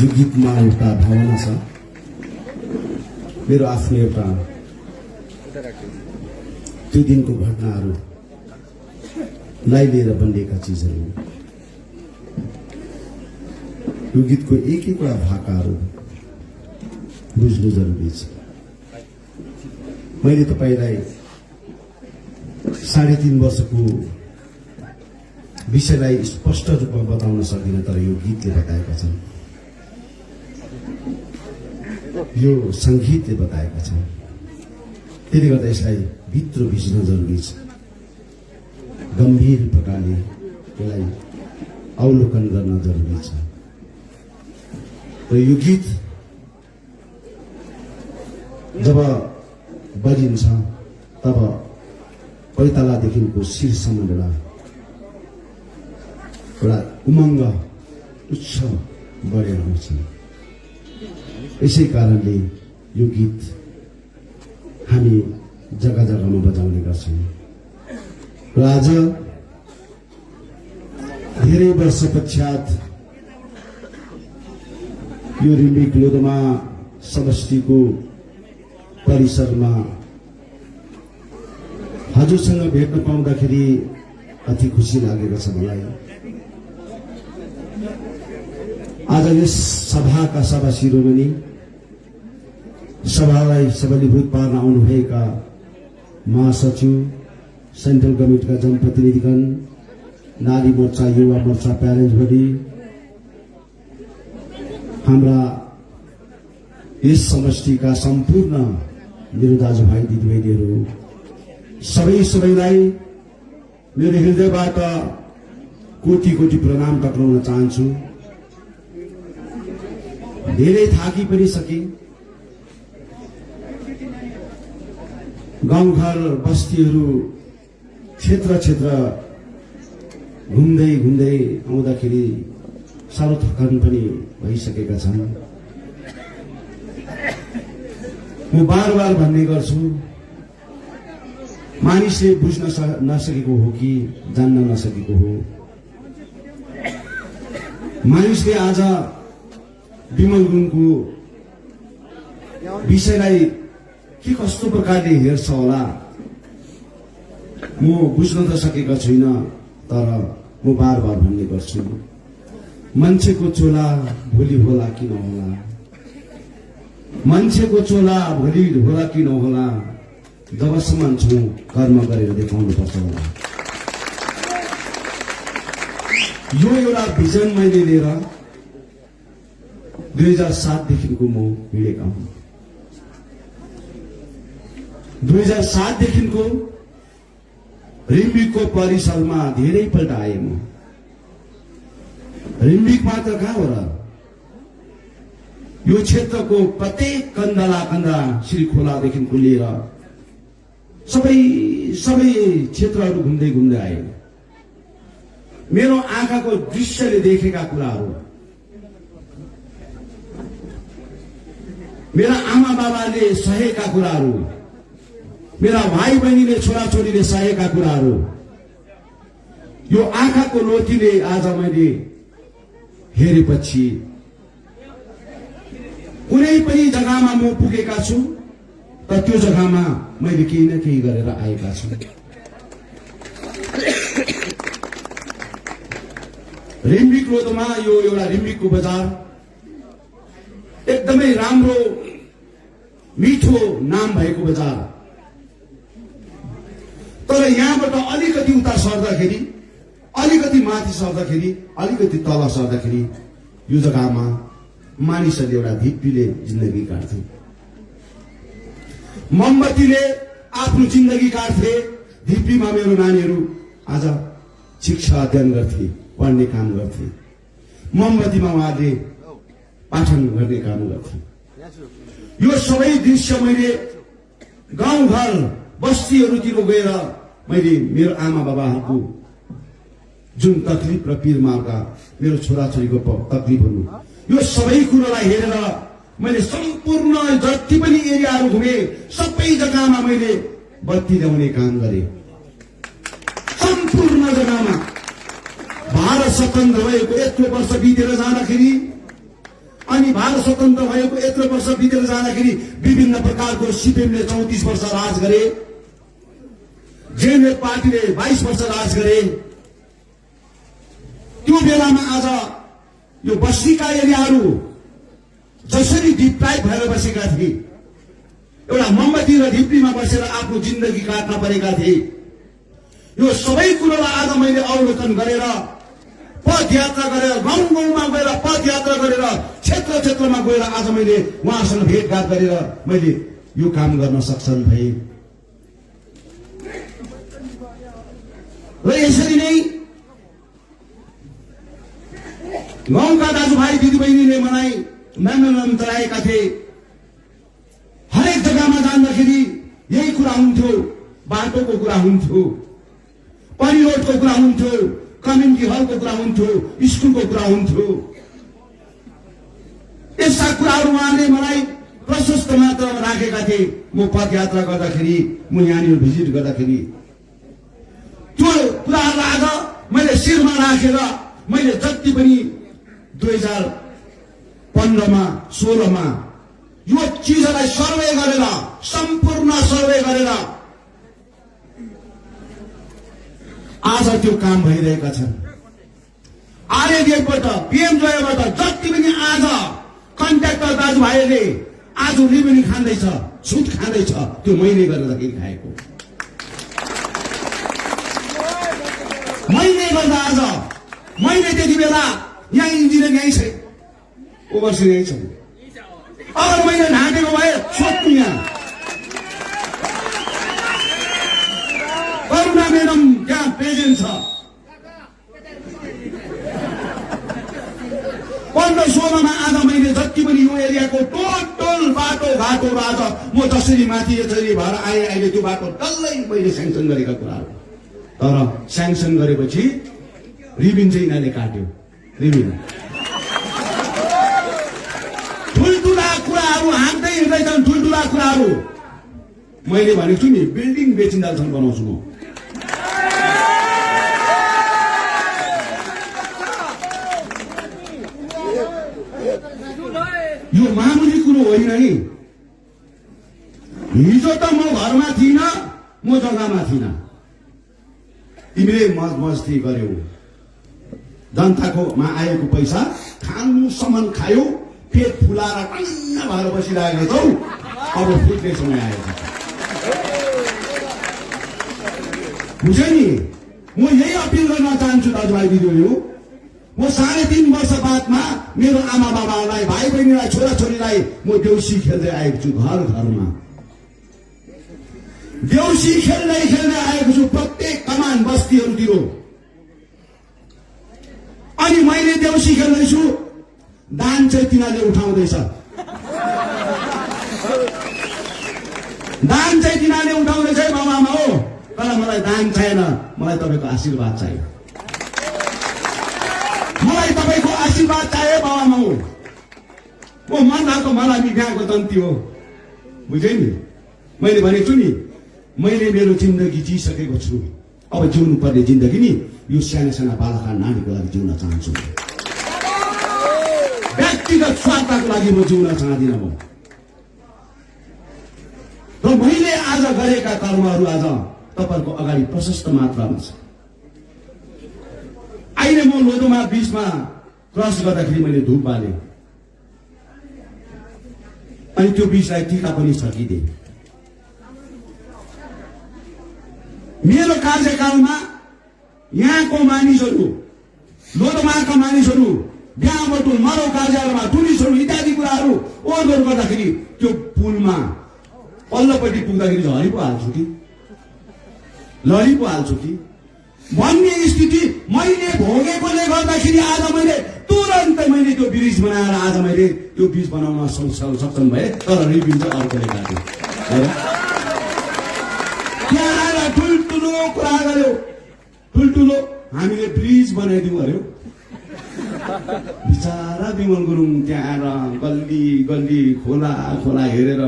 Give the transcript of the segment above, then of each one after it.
यो गीतमा एउटा भावना छ, मेरो आफ्नो एउटा त्यो दिनको घटनाहरूलाई लिएर बनिएका चिजहरू। यो गीतको एक एकवटा भाकाहरू बुझ्नु जरुरी छ। मैले तपाईलाई 3.5 वर्षको विषयलाई स्पष्ट रूपमा बताउन सक्दिनँ, तर यो गीतले बताएका छन्, यो संगीतले बताएका छन्। त्यसले गर्दा यसलाई भित्र भिज्न जरुरी छ, गम्भीर प्रकारले यसलाई अवलोकन गर्न जरुरी छ। र यो गीत जब बजिन्छ तब पैतालादेखिको शिरसम्म एउटा उमङ्ग उच्च बढेर आउँछ। यसै कारणले यो गीत हामी जग्गा जग्गामा बजाउने गर्छौँ। र आज धेरै वर्ष पश्चात यो रिम्बिक लोधोमा समष्टिको परिसरमा हजुरसँग भेट्न पाउँदाखेरि अति खुसी लागेको छ मलाई। आज यस सभाका सभा शिरोमणि, सभालाई सबलीभूत पार्न आउनुभएका महासचिव, सेन्ट्रल कमिटीका जनप्रतिनिधिगण, नारी मोर्चा, युवा मोर्चा, प्यारेन्ट्स बडी, हाम्रा यस समष्टिका सम्पूर्ण मेरो दाजुभाइ दिदीबहिनीहरू सबैलाई मेरो हृदयबाट कोटि कोटि प्रणाम टक्राउन चाहन्छु। धेरै थाकी पनि सके, गाउँघर बस्तीहरू क्षेत्र घुम्दै आउँदाखेरि साह्रो थकान पनि भइसकेका छन्। म बार भन्ने गर्छु, मानिसले बुझ्न नसकेको हो कि जान्न नसकेको हो। मानिसले आज विमल गुरुङको विषयलाई के कस्तो प्रकारले हेर्छ होला म बुझ्न त सकेको छुइनँ, तर म बार भन्ने गर्छु, मान्छेको चोला भोलि होला कि नहोला, मान्छेको चोला भोलि होला कि नहोला, जबसम्म छौँ कर्म गरेर देखाउनुपर्छ होला। यो एउटा भिजन मैले लिएर 2007 देखिको म हिँडेका हुँ। 2007 देखिको रिम्बिकको परिसरमा धेरैपल्ट आए म। रिम्बिक मात्र कहाँ हो र, यो क्षेत्रको प्रत्येक कन्दा श्री खोलादेखिको लिएर सबै क्षेत्रहरू घुम्दै आए। मेरो आँखाको दृश्यले देखेका कुराहरू, मेरा आमा बाबाले सहेका कुराहरू, मेरा भाइ बहिनीले छोराछोरीले सहेका कुराहरू, यो आँखाको लोतीले आज मैले हेरेपछि कुनै पनि जग्गामा म पुगेका छु, तर त्यो जग्गामा मैले केही न केही गरेर आएका छु। रिम्बिक लोधोमा यो एउटा रिम्बिकको बजार एकदमै राम्रो मिठो नाम भएको बजार, तर यहाँबाट अलिकति उता सर्दाखेरि, अलिकति माथि सर्दाखेरि, अलिकति तल सर्दाखेरि यो जग्गामा मानिसहरूले एउटा धिप्पीले जिन्दगी काट्थे, मोमबत्तीले आफ्नो जिन्दगी काट्थे। धिप्पीमा मेरो नानीहरू आज शिक्षा अध्ययन गर्थे, पढ्ने काम गर्थे, मोमबत्तीमा उहाँले पाठन गर्ने काम गर्थे। यो सबै दृश्य मैले गाउँघर बस्तीहरूतिर गएर मैले मेरो आमा बाबाहरूको जुन तकलिफ र पीरमार्का मेरो छोराछोरीको तकलिफहरू, यो सबै कुरालाई हेरेर मैले सम्पूर्ण जति पनि एरियाहरू घुमे, सबै जग्गामा मैले बत्ती ल्याउने काम गरे। सम्पूर्ण जग्गामा भारत स्वतन्त्र भएको 1 वर्ष बितेर जाँदाखेरि अनि भारत स्वतन्त्र भएको यत्रो वर्ष बितेर जाँदाखेरि विभिन्न प्रकारको सिपिएमले 34 वर्ष राज गरे, जेएनएलएफ पार्टीले 22 वर्ष राज गरे। त्यो बेलामा आज यो बस्तीका एरियाहरू जसरी डिप्राइभ भएर बसेका थिए, एउटा मोमबत्ती र ढिप्रीमा बसेर आफ्नो जिन्दगी काट्न परेका थिए, यो सबै कुरोलाई आज मैले अवलोकन गरेर पदयात्रा गरेर गाउँ गाउँमा गएर पदयात्रा गरेर क्षेत्र क्षेत्रमा गएर आज मैले उहाँसँग भेटघाट गरेर मैले यो काम गर्न सक्षम भए। र यसरी नै गाउँका दाजुभाइ दिदीबहिनीले मलाई मेमोरेन्डम चलाएका थिए। हरेक जग्गामा जाँदाखेरि यही कुरा हुन्थ्यो, बाटोको कुरा हुन्थ्यो, परिरोडको कुरा हुन्थ्यो, कम्युनिटी हलको कुरा हुन्थ्यो, स्कुलको कुरा हुन्थ्यो। यस्ता कुराहरू उहाँले मलाई प्रशस्त मात्रामा राखेका थिए। म पदयात्रा गर्दाखेरि, म यहाँनिर भिजिट गर्दाखेरि त्यो कुराहरूलाई आज मैले शिरमा राखेर मैले जति पनि 2015मा 16मा यो चिजलाई सर्वे गरेर, सम्पूर्ण सर्वे गरेर आज त्यो काम भइरहेका छन्। आरएडीएफबाट, पीएमजोएबाट जति पनि आज कन्ट्राक्टर दाजुभाइहरूले आज रिभेन्यू खाँदैछ, छुट खाँदैछ, त्यो मैले गर्दाखेरि खाएको। मैले गर्दा आज मैले त्यति बेला यहाँ इन्जिनियर यहीँ छ, ओभरसियर यहीँ छ। अगर मैले ढाँटेको भए सोध्नु यहाँ करुणा म्याडम त्यहाँ प्रेजेन्ट छ। 15-16मा आज मैले जति पनि यो एरियाको टोटल बाटो घाटोहरू आज म जसरी माथि यसरी भएर आए, अहिले त्यो बाटो डल्लै मैले स्याङ्सन गरेका कुराहरू। तर स्याङ्सन गरेपछि रिबिन चाहिँ यिनीहरूले काट्यो। रिबिन ठुल्ठुला कुराहरू हाँक्दै हिँड्दैछन्, ठुल्ठुला कुराहरू। मैले भनेको छु नि, बिल्डिङ बेचिन्दालसम्म बनाउँछु म। यो मामुली कुरो होइन नि। हिजो त म घरमा थिइनँ, म जग्गामा थिइनँ, तिमीले मस्ती गर्यौ, जनताको मा आएको पैसा खानुसम्म खायो, पेट फुलाएर टन्न भएर बसिरहेको छौ। अब फुट्ने समय आएको हुन्छ नि। म यही अपिल गर्न चाहन्छु दाजुभाइ दिदीबहिनी, म 3.5 वर्ष बादमा मेरो आमा बाबालाई, भाइ बहिनीलाई, छोराछोरीलाई म देउसी खेल्दै आएको छु। घर घरमा देउसी खेल्दै खेल्दै आएको छु, प्रत्येक कमान बस्तीहरूतिर। अनि मैले देउसी खेल्दैछु, दान चाहिँ तिनीहरूले उठाउँदैछ, दान चाहिँ तिनीहरूले उठाउँदैछ बाबाआमा हो। तर मलाई दान छैन, मलाई तपाईँको आशीर्वाद चाहियो, मलाई तपाईँको आशीर्वाद चाहियो बाबाआमा हो। म मर्दाको मलाई बिहाको दन्ती हो, बुझे नि। मैले भनेको छु नि, मैले मेरो जिन्दगी जिसकेको छु। अब जिउनु पर्ने जिन्दगी नि यो साना साना बालका नानीको लागि जिउन चाहन्छु। व्यक्तिगत स्वार्थको लागि म जिउन चाहदिनँ म। र मैले आज गरेका कर्महरू आज तपाईँहरूको अगाडि प्रशस्त मात्रामा छ। अहिले म लोधोमा बीचमा क्रस गर्दाखेरि मैले धुप बाले, अनि त्यो बीचलाई टीका पनि सकिदिए। मेरो कार्यकालमा यहाँको मानिसहरू, लोधोमाका मानिसहरू बिहाबटुल, मरौ कार्यहरूमा टुरिस्टहरू इत्यादि कुराहरू ओहोर गर्दाखेरि त्यो पुलमा पल्लोपट्टि पुग्दाखेरि झरी पो हाल्छु कि, लडी पो हाल्छु कि भन्ने स्थिति मैले भोगेकोले गर्दाखेरि आज मैले तुरन्तै मैले त्यो ब्रिज बनाएर आज मैले त्यो ब्रिज बनाउन सक्षम भए। तर रिबिन चाहिँ अर्कोले काट्यो। त्यहाँ आएर ठुल्ठुलो कुरा गर्यो, ठुल्ठुलो हामीले ब्रिज बनाइदिउँ अरे। बिचारा विमल गुरुङ त्यहाँ आएर गल्ली गल्ली खोला खोला हेरेर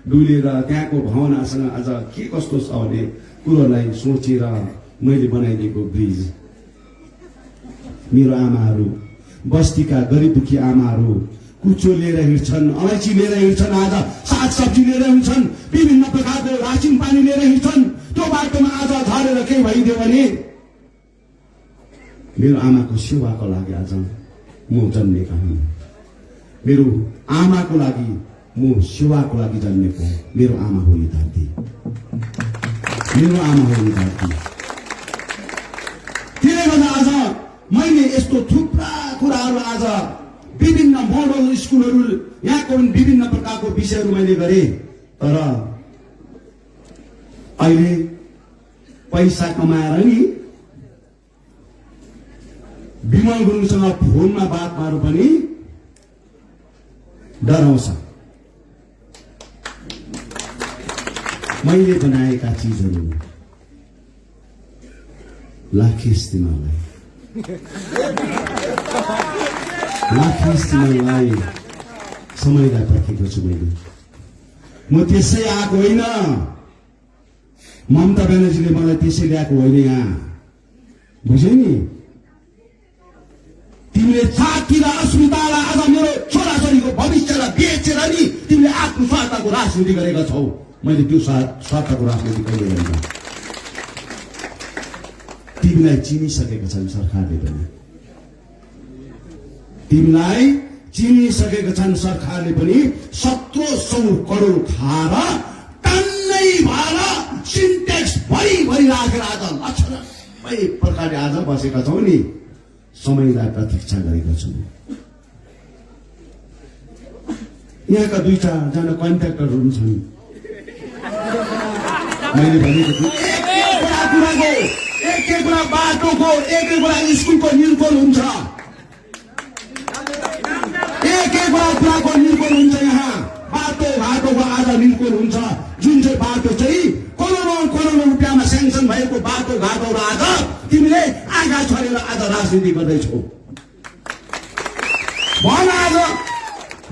डुलेर त्यहाँको भावनासँग आज के कस्तो छ भन्ने कुरोलाई सोचेर मैले बनाइदिएको ब्रिज। मेरो आमाहरू, बस्तीका गरिब दुखी आमाहरू, कुचो लिएर हिँड्छन्, अलैँची लिएर हिँड्छन्, आज सागसब्जी लिएर हिँड्छन्, विभिन्न प्रकारको रासिन पानी लिएर हिँड्छन्। त्यो बाटोमा आज झरेर के भइदियो भने मेरो आमाको सेवाको लागि आज म जन्मेका हुँ। मेरो आमाको लागि म सेवाको लागि जन्मेको। मेरो आमा हो यो धरती, मेरो आमा हो यो धरती। त्यसले गर्दा आज मैले यस्तो थुप्रा कुराहरू आज विभिन्न मोडल स्कुलहरू यहाँको विभिन्न प्रकारको विषयहरू मैले गरेँ। तर अहिले पैसा कमाएर नि विमल गुरुङसँग फोनमा बात मार्नु पनि डराउँछ। मैले बनाएका चिजहरू लाखेस तिमीलाई, लाखेस तिमीलाई समयलाई पर्खेको छु मैले। म त्यसै आएको होइन, ममता ब्यानर्जीले मलाई त्यसै ल्याएको होइन यहाँ, बुझ्यौ नि? तिमीले जातिर अस्मितालाई आज मेरो छोराछोरीको भविष्यलाई बेचेर नि तिमीले आफ्नो स्वार्थको राजनीति गरेका छौ। मैले त्यो स्वार्थको राजनीति कहिले गरेन। तिमीलाई चिनिसकेका छन् सरकारले पनि, तिमीलाई चिनिसकेका छन् सरकारले पनि। 1700 करोड खाएर टन्नै भएर सिन्टेक्स भरि राखेर आज लक्षणमै प्रकारले आज बसेका छौ नि। समयलाई प्रतीक्षा गरेका छौँ। यहाँका 2-4 कन्ट्र्याक्टरहरू पनि छन्। मैले भनेको छु एक कुरा बाटोको, एक कुरा स्कुलको निर्भर हुन्छ, एक कुराको निर्भर हुन्छ। यहाँ बाटोको आज निर्भर हुन्छ। जुन चाहिँ बाटो चाहिँ करोडौं रुपियाँमा स्याङ्सन भएको बाटो घाटोहरू आज तिमीले आँखा छरेर आज राजनीति गर्दैछौ।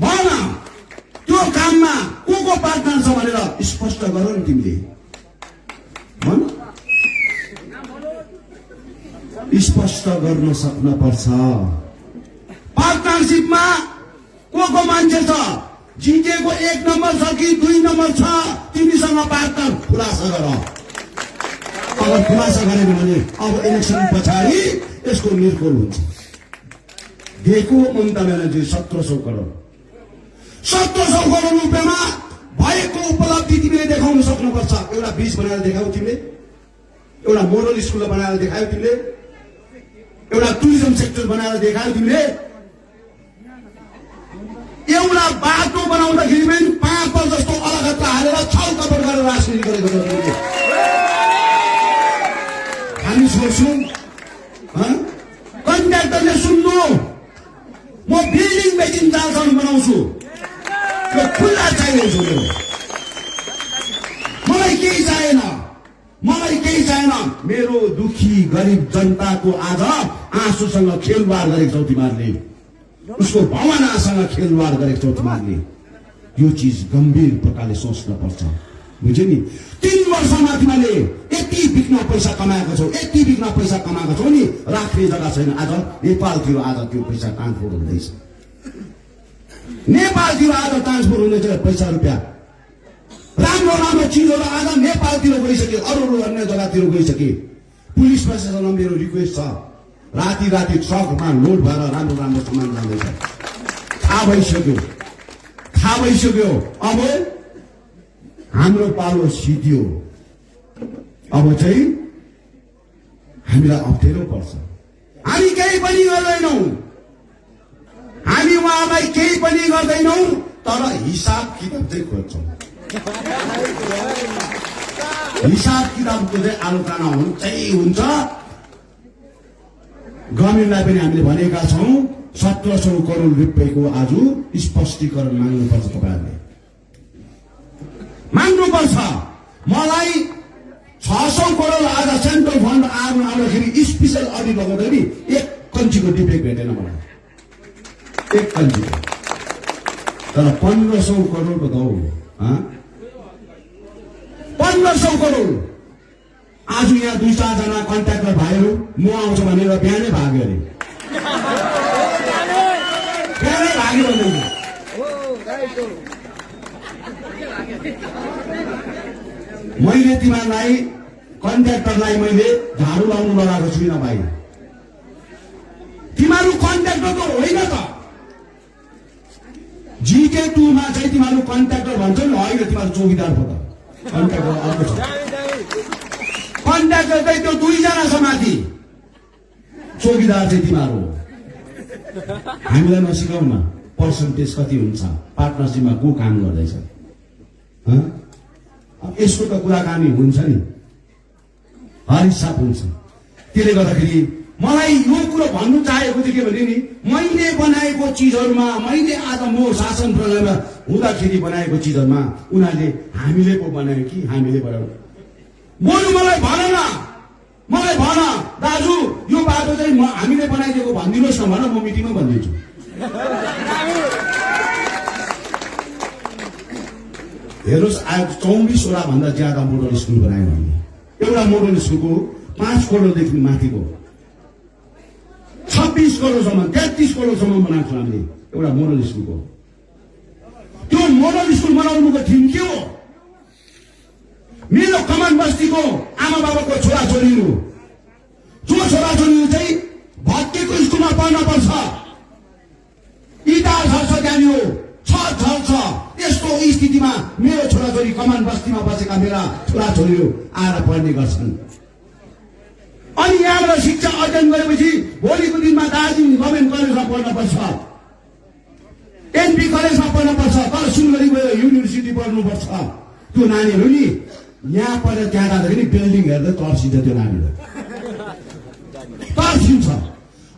भन त्यो काममा को पार्टनर छ भनेर स्पष्ट गर नि तिमीले। भन, स्पष्ट गर्न सक्न पर्छ। पार्टनरशिपमा को मान्छे छ? जितेको 1 नम्बर छ कि 2 नम्बर छ? तिमीसँग पार्टनर खुलासा गर। अगर खुलासा गरेन भने अब इलेक्सन पछाडि यसको निर्कोल हुन्छ। दिएको ममता ब्यानर्जी 1700 करोड, 1700 करोड रुपियाँमा भएको उपलब्धि तिमीले देखाउन सक्नुपर्छ। एउटा ब्रिज बनाएर देखाऊ तिमीले, एउटा मोडल स्कुल बनाएर देखायौ तिमीले, एउटा टुरिज्म सेक्टर बनाएर देखायौ तिमीले। एउटा बाटो बनाउँदाखेरि पनि 5 जस्तो अलगत्ता हालेर छलकपट गरेर राजनीति गरेको छ तिमीले। हामी सोच्छौँ कन्ट्र्याक्टरले सुन्नु, म बिल्डिङ बेचिन जालसँग बनाउँछु, यो खुल्ला चाहिएको छु। मलाई केही चाहिएन। मेरो दुखी गरिब जनताको आज आँसुसँग खेलवाड गरेको छौ तिमीहरूले, उसको भावनासँग खेलवाड गरेको छौ तिमीहरूले। यो चिज गम्भीर प्रकारले सोच्न पर्छ, बुझ्यो नि? 3 वर्षमा तिमीले यति बिक्न पैसा कमाएको छौ नि, राख्ने जग्गा छैन। आज नेपालतिर आज त्यो पैसा ट्रान्सफर हुँदैछ, नेपालतिर आज ट्रान्सफर हुँदैछ पैसा रुपियाँ। राम्रो चिजहरू आज नेपालतिर गइसके, अरू अन्य जग्गातिर गइसके। पुलिस प्रशासनमा मेरो रिक्वेस्ट छ, राति ट्रकमा लोड भएर राम्रो सामान जाँदैछ। थाहा भइसक्यो। अब हाम्रो पालो सिद्धियो। अब चाहिँ हामीलाई अप्ठ्यारो पर्छ। हामी केही पनि गर्दैनौँ, हामी उहाँलाई केही पनि गर्दैनौँ, तर हिसाब किताब चाहिँ खोज्छौँ। हिसाब किताबको चाहिँ आलोचना हुन्छ। गभर्मेन्टलाई पनि हामीले भनेका छौँ 1700 करोड रुपियाँको आज स्पष्टीकरण माग्नुपर्छ। तपाईँहरूले माग्नुपर्छ। मलाई 600 करोड आज सेन्ट्रल फन्ड आउँदाखेरि स्पेसल अडिट लगाउँदाखेरि 1 कन्चीको डिफेक्ट भेटेन मलाई, 1 कन्चीको। तर 1500 करोड बताऊ, 1500 करोड आज यहाँ 2-4 जना कन्ट्र्याक्टर भाइहरू म आउँछ भनेर बिहानै भाग्यो अरे, बिहानै भाग्यो भने मैले तिमीलाई कन्ट्र्याक्टरलाई मैले झाडु लाउनु लगाएको छुइनँ भाइ। तिमीहरू कन्ट्र्याक्टर त होइन त। GK2 मा चाहिँ तिमीहरू कन्ट्र्याक्टर भन्छौ नि, होइन तिमीहरू चौकीदार पो त। कन्ट्र्याक्टर अर्को छ। कन्ट्र्याक्टर चाहिँ त्यो 2 जना छ माथि, चौकीदार चाहिँ तिमीहरू हो। हामीलाई नसिकाउ न पर्सेन्टेज कति हुन्छ, पार्टनरसिपमा को काम गर्दैछ। यसको त कुराकानी हुन्छ नि, हरिसाप हुन्छ। त्यसले गर्दाखेरि मलाई यो कुरो भन्नु चाहेको चाहिँ के भने नि, मैले बनाएको चिजहरूमा, मैले आज म शासन प्रणालीमा हुँदाखेरि बनाएको चिजहरूमा उनीहरूले हामीले पो बनायो कि हामीले बनायो। बरु मलाई भन न, मलाई भन दाजु यो बाटो चाहिँ हामीले बनाइदिएको भनिदिनुहोस् न, भन म मिटिङमा भनिदिन्छु। हेर्नुहोस् आज 24वटा भन्दा ज्यादा मोडल स्कुल बनायो भने एउटा मोडल स्कुलको 5 करोडदेखि माथिको 26 करोडसम्म 33 करोडसम्म बनाएको छ हामीले एउटा मोडल स्कुलको। त्यो मोडल स्कुल बनाउनुको थिम के हो? मेरो कमान बस्तीको आमा बाबाको छोराछोरीहरू, जो छोराछोरीहरू चाहिँ भत्केको स्कुलमा पढ्न पर्छ, इटा झर्छ त्यहाँनिर, छत झर्छ, यस्तो स्थितिमा मेरो छोराछोरी कमान बस्तीमा बसेका मेरा छोराछोरीहरू आएर पढ्ने गर्छन्। अनि यहाँबाट शिक्षा अध्ययन गरेपछि भोलिको दिनमा दार्जिलिङ गभर्मेन्ट कलेजमा पढ्न पर्छ, एनपी कलेजमा पढ्न पर्छ, तर सिलगढी गएर युनिभर्सिटी पढ्नुपर्छ। त्यो नानीहरू नि यहाँ पढेर त्यहाँ जाँदाखेरि बिल्डिङ हेर्दै तर्सिन्छ, त्यो नानीहरू तर्सिन्छ।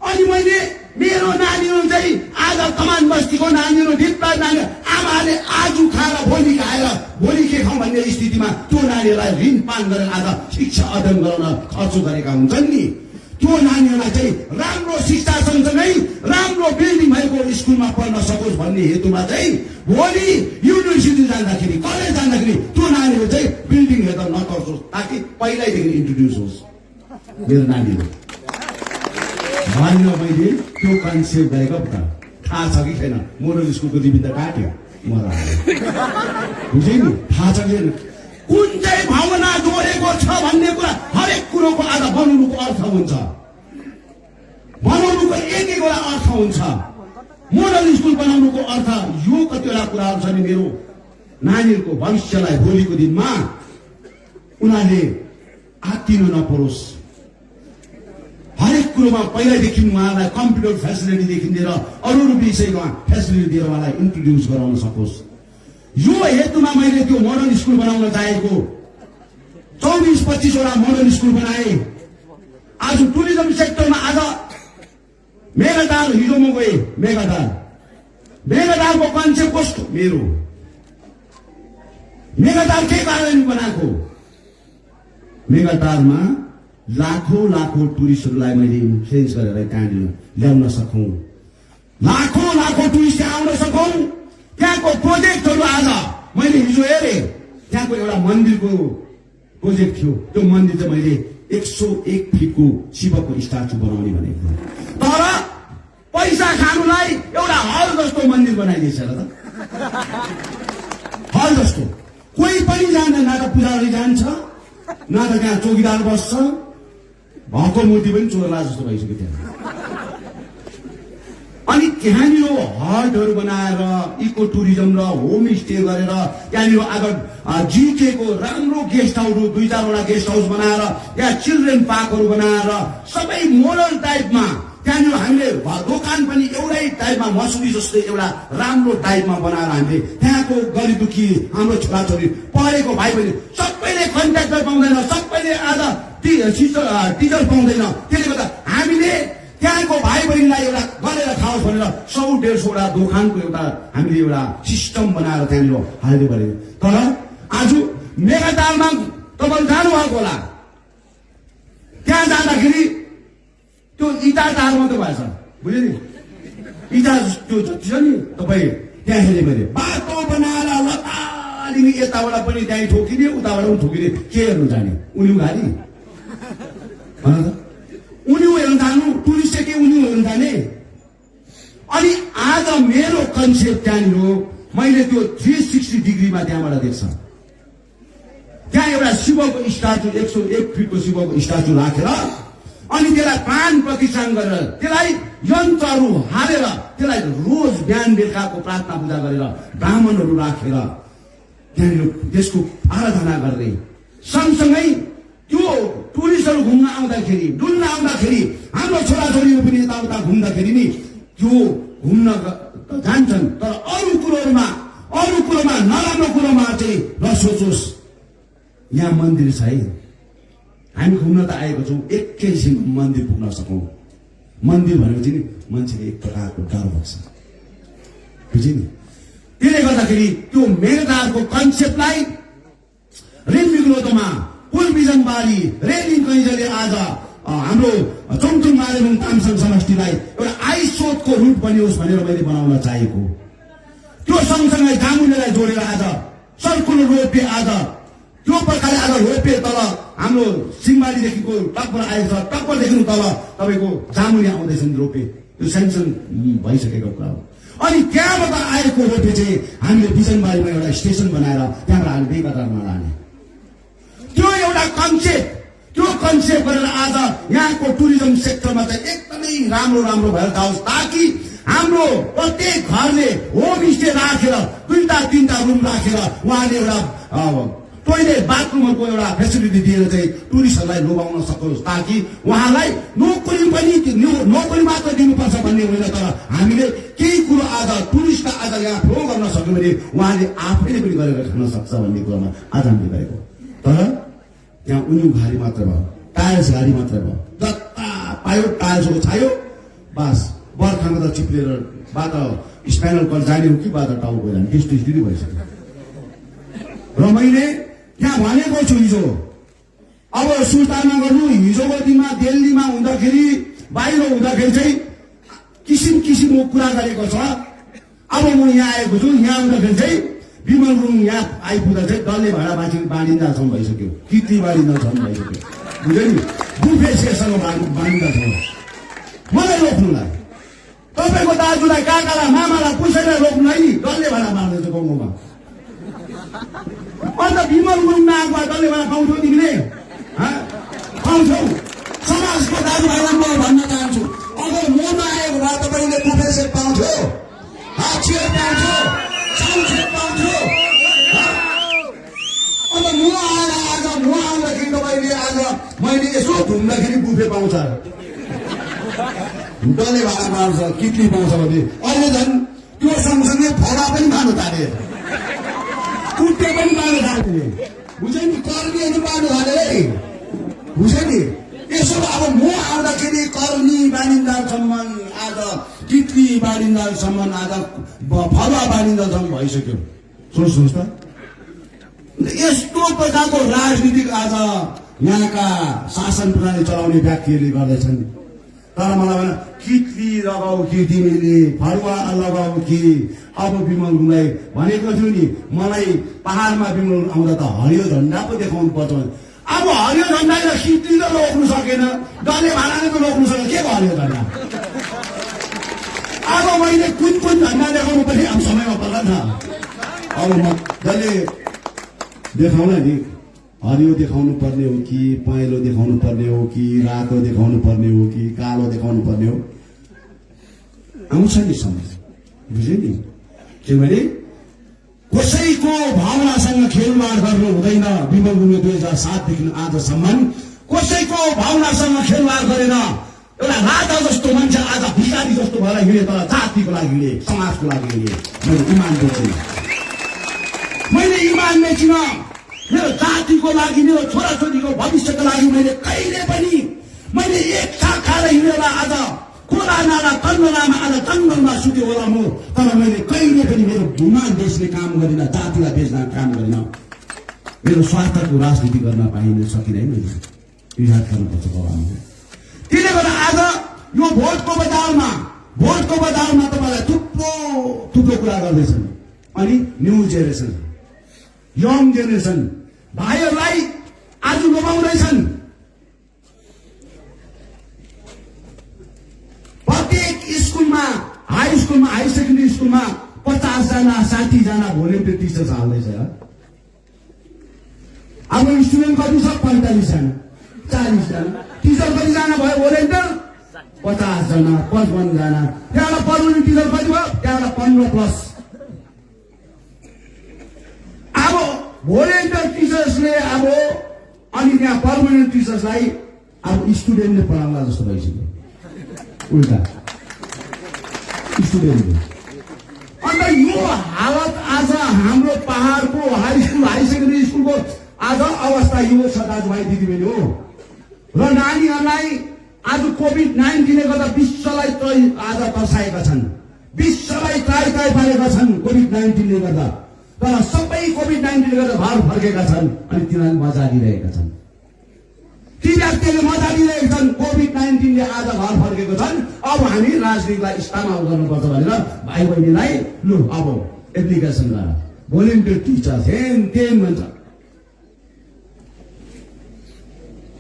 अनि मैले मेरो नानीहरू चाहिँ आज कमान बस्तीको नानीहरू, ढिप्रा नानी, आमाले आज खाएर भोलि खाएर भोलि के खाउँ भन्ने स्थितिमा त्यो नानीहरूलाई ऋण पान गरेर आज शिक्षा अध्ययन गराउन खर्च गरेका हुन्छन् नि। त्यो नानीहरूलाई चाहिँ राम्रो शिक्षा सँगसँगै राम्रो बिल्डिङ भएको स्कुलमा पढ्न सकोस् भन्ने हेतुमा चाहिँ भोलि युनिभर्सिटी जाँदाखेरि, कलेज जाँदाखेरि त्यो नानीहरू चाहिँ बिल्डिङ हेर्दा नतर्सोस्, ताकि पहिल्यैदेखि इन्ट्रोड्युस होस् मेरो नानीहरू। मैले त्यो कन्सेप्ट गरेको त थाहा छ कि छैन? मोडल स्कुलको रिबिन त काट्यो मलाई, बुझ्यो नि? थाहा छ कि छैन? कुन चाहिँ भावना जोडेको छ भन्ने कुरा हरेक कुरोको आज बनाउनुको अर्थ हुन्छ, बनाउनुको एक एकवटा अर्थ हुन्छ। मोडल स्कुल बनाउनुको अर्थ यो कतिवटा कुराहरू छ नि, मेरो नानीहरूको भविष्यलाई भोलिको दिनमा उनीहरूले आत्तिनु नपरोस्। हरेक कुरोमा पहिल्यैदेखि उहाँलाई कम्प्युटर फेसिलिटीदेखि लिएर अरू विषयमा फेसिलिटी दिएर उहाँलाई इन्ट्रोड्युस गराउन सकोस्। यो हेतुमा मैले त्यो मोडल स्कुल बनाउन चाहेको 24-25वटा मोडल स्कुल बनाए। आज टुरिज्म सेक्टरमा आज मेगाटार, हिजो म गएँ मेगाटारको कन्सेप्ट कस्तो मेरो, मेगाटार के कारण बनाएको? मेगाटारमा लाखौं टुरिस्टहरूलाई मैले इन्फ्लुएन्स गरेर त्यहाँनिर ल्याउन सकौँ, लाखौं टुरिस्ट आउन सकौँ। त्यहाँको प्रोजेक्टहरू आज मैले हिजो हेरेँ, त्यहाँको एउटा मन्दिरको प्रोजेक्ट थियो। त्यो मन्दिर चाहिँ मैले 101 फिटको शिवको स्ट्याचु बनाउने भनेको, तर पैसा खानुलाई एउटा हल जस्तो मन्दिर बनाइदिएछ र त। हल जस्तो कोही पनि जान्दैन, न त पुजारी जान्छ, न त त्यहाँ चौकीदार बस्छ, भएको मूर्ति पनि चोरला जस्तो भइसक्यो त्यहाँ। अनि त्यहाँनिर हटहरू बनाएर इको टुरिज्म र होमस्टे गरेर त्यहाँनिर आज जीकेको राम्रो गेस्ट हाउसहरू 2-4वटा गेस्ट हाउस बनाएर, त्यहाँ चिल्ड्रेन पार्कहरू बनाएर सबै मोडल टाइपमा त्यहाँनिर हामीले दोकान पनि एउटै टाइपमा मसुरी जस्तै एउटा राम्रो टाइपमा बनाएर हामीले त्यहाँको गरिब दुखी हाम्रो छोराछोरी पढेको भाइ बहिनी सबैले कन्ट्र्याक्टर पाउँदैन, सबैले आज टिचर पाउँदैन। त्यसले गर्दा हामीले त्यहाँको भाइ बहिनीलाई एउटा गरेर खाओस् भनेर 100-150वटा दोकानको एउटा हामीले एउटा सिस्टम बनाएर त्यहाँनिर हाल्नु पर्यो। तर आज मेगाटारमा तपाईँ जानुभएको होला, त्यहाँ जाँदाखेरि त्यो इटा टार मात्रै भएछ, बुझ्यो नि? इटा त्यो जति छ नि तपाईँ त्यहाँ हेरेँ मैले बाटो बनाएर लतालिने, यताबाट पनि त्यहीँ ठोकिने, उताबाट पनि ठोकिने, के हेर्नु जाने? उनी गाडी उनी हेर्नु जानु, टुरिस्ट के उनी हेर्नु जाने? अनि आज मेरो कन्सेप्ट त्यहाँनिर मैले त्यो 360 डिग्रीमा त्यहाँबाट देख्छ। त्यहाँ एउटा शिवको स्ट्याचु 101 फिटको शिवको स्ट्याचु राखेर अनि त्यसलाई प्राण प्रतिष्ठान गरेर त्यसलाई यन्त्रहरू हालेर त्यसलाई रोज बिहान बेलुकाको प्रार्थना पूजा गरेर ब्राह्मणहरू राखेर त्यहाँनिर त्यसको आराधना गर्ने सँगसँगै त्यो टुरिस्टहरू घुम्न आउँदाखेरि डुल्न आउँदाखेरि हाम्रो छोराछोरीहरू पनि यताउता घुम्दाखेरि नि त्यो घुम्न जान्छन् तर अरू कुरोमा नराम्रो कुरोमा चाहिँ नसोचोस्। यहाँ मन्दिर छ है, हामी घुम्न त आएको छौँ, एकैछिन मन्दिर पुग्न सकौँ। मन्दिर भनेपछि नि मान्छेले एक प्रकारको डर बस्छ, बुझ्यो नि। त्यसले गर्दाखेरि त्यो मेघदारको कन्सेप्टलाई रिम्बिग्लोतोमा पुलबिजनबारी रेलिङ कैँजले आज हाम्रो चौथुङ मारेबुङ तामसङ समष्टिलाई एउटा आइसोतको रुट बनियोस् भनेर मैले बनाउन चाहेको। त्यो सँगसँगै जामुनेलाई जोडेर आज सर्कुलर रोपवे आज त्यो प्रकारले आज रोपवे तल हाम्रो सिंहमारीदेखिको टक्कर आएको छ, टक्करदेखि तल तपाईँको जामुने आउँदैछन् रोपवे, त्यो सेन्सन भइसकेको कुरा हो। अनि त्यहाँबाट आएको रोपवे चाहिँ हामीले बिजनबारीमा एउटा स्टेसन बनाएर त्यहाँबाट हामी बेगदारमा लाने त्यो एउटा कन्सेप्ट, त्यो कन्सेप्ट गरेर आज यहाँको टुरिज्म सेक्टरमा चाहिँ एकदमै राम्रो भएर जाओस्, ताकि हाम्रो प्रत्येक घरले होमस्टे राखेर 2-3 रुम राखेर उहाँले एउटा टोइलेट बाथरुमहरूको एउटा फेसिलिटी दिएर चाहिँ टुरिस्टहरूलाई लोभाउन सकोस्, ताकि उहाँलाई नोकरी मात्र दिनुपर्छ भन्ने होइन, तर हामीले केही कुरो आज टुरिस्टलाई आज यहाँ फ्लो गर्न सक्यो भने उहाँले आफैले पनि गरेर खान सक्छ भन्ने कुरोमा आज हामीले गरेको। तर त्यहाँ उनी घारी मात्र भयो, टायर्स घारी मात्र भयो, जता पायो टायर्सको छायो, बास बर्खामा त चिप्लेर बाट स्पाइनल कल जाने हो कि बाट टाउको गइरहने त्यस्तो स्थिति भइसक्यो। र मैले यहाँ भनेको छु हिजो, अब सुर्ता नगर्नु, हिजोको दिनमा दिल्लीमा हुँदाखेरि बाहिर हुँदाखेरि चाहिँ किसिमको कुरा गरेको छ। अब म यहाँ आएको छु, यहाँ हुँदाखेरि चाहिँ विमल गुरुङ यहाँ आइपुग्दा चाहिँ डल्ले भाँडा बाँडिन्दासम्म भइसक्यो, किती बाँडिन्दासम्म भइसक्यो, बुझ्यो नि। बुफे सेसँग बाँडिन्दासम्म मलाई रोक्नुलाई, तपाईँको दाजुलाई काकालाई मामालाई पुसैलाई रोक्नु है नि, डल्ले भाँडा बाँड्दैछ गाउँमा। अन्त विमल गुरुङ नआएको डल्ले भाँडा पाउँछौ तिमीले? पाउँछौ? समाजको दाजुभाइलाई म भन्न चाहन्छु, अगर म नआएको भए तपाईँले बुफे सेट पाउँथ्यो, चेयर पाउँथ्यो, साउन्ड सेट पाउँथ्यो। अन्त म आउँदाखेरि तपाईँले आज मैले यसो घुम्दाखेरि बुफे पाउँछ, डल्ले भाँडा पाउँछ, किटली पाउँछ भने अहिले झन् त्यो सँगसँगै फला पनि खानु थाले, कुटे पनि पाउनु थाले, बुझ्यो नि। कर्मीहरू पाउनु थाले है, बुझ्यो नि। यसो अब म आउँदाखेरि कर्मी बानिन्दासम्म आज किटली बानिन्दासम्म आज फला बानिन्दासम्म भइसक्यो। सोच्नुहोस् त, यस्तो प्रकारको राजनीतिक आज यहाँका शासन प्रणाली चलाउने व्यक्तिहरूले गर्दैछन्। तर मलाई किटली लगाऊ कि तिमीले फरुवा लगाऊ कि, अब विमल गुरुङलाई भनेको छु नि, मलाई पहाडमा विमल आउँदा त हरियो झन्डा पो देखाउनु पर्छ। अब हरियो झन्डाले किटलीले रोक्नु सकेन, डल्ले भाँडाले त रोक्नु सकेन, के को हरियो झन्डा? अब मैले कुन झन्डा देखाउनु पर्ने अब समयमा पर्ला नि। अब म जसले देखाउन नि, हरियो देखाउनु पर्ने हो कि पहेँलो देखाउनु पर्ने हो कि रातो देखाउनु पर्ने हो कि कालो देखाउनु पर्ने हो, आउँछ नि समय, बुझ्यो नि। किनभने कसैको भावनासँग खेलवाड गर्नु हुँदैन। विमल गुरुङले 2007देखि आजसम्म कसैको भावनासँग खेलवाड गरेर एउटा राजा जस्तो मान्छे आज भिखारी जस्तो भएर हिँडे, तर जातिको लागि हिँडे, समाजको लागि हिँडे। मैले इमान बेचिन, मेरो जातिको लागि, मेरो छोराछोरीको भविष्यको लागि मैले कहिले पनि मैले एक छाक खाएर हिँडेर आज खोला नाला कन्नलामा आज जङ्गलमा सुत्यो होला म, तर मैले कहिले पनि मेरो भूमान बेच्ने काम गरिनँ, जातिलाई बेच्न काम गरिनँ, मेरो स्वार्थको राजनीति गर्न पाइन सकिँदैन। मैले याद गर्नुपर्छ बाबामा। त्यसले गर्दा आज यो भोटको बजारमा तपाईँलाई थुप्रो कुरा गर्दैछन्। अनि न्यू जेनेरेसन, यङ जेनेरेसन भाइहरूलाई आज लोभाउँदैछन्। प्रत्येक स्कुलमा, हाई सेकेन्डरी स्कुलमा 50 जना 60 जना भोलिन्टियर टिचर्स हाल्दैछ। अब स्टुडेन्ट कति छ? 45 जना 40 जना। टिचर कति जना भयो भोलिन्टियर? 50 जना 55 जना। त्यहाँबाट पर्मनेन्ट टिचर कति भयो? त्यहाँबाट 15+। अब भोलिन्टियर टिचर्सले अब अनि त्यहाँ पर्मनेन्ट टिचर्सलाई अब स्टुडेन्टले पढाउला जस्तो भइसक्यो। उल्टा स्टुडेन्टले। अन्त यो हालत आज हाम्रो पहाडको हाई स्कुल हाई सेकेन्डरी स्कुलको आज अवस्था यो छ दाजुभाइ दिदीबहिनी हो। र नानीहरूलाई आज कोभिड-19ले गर्दा विश्वलाई आज तर्साएका छन्, विश्वलाई त्राइ पारेका छन् कोभिड-19ले गर्दा। तर सबै कोभिड-19ले गर्दा घर फर्केका छन् अनि तिनीहरूले मजा लिइरहेका छन्। ती व्यक्तिले मजा लिइरहेका छन्। कोभिड-19ले आज घर फर्केको छन्। अब हामी राजनीतिलाई इस्तेमाल गर्नुपर्छ भनेर भाइ बहिनीलाई लु अब एप्लिकेसन गर, भोलिन्टियर टिचर हेन भन्छ।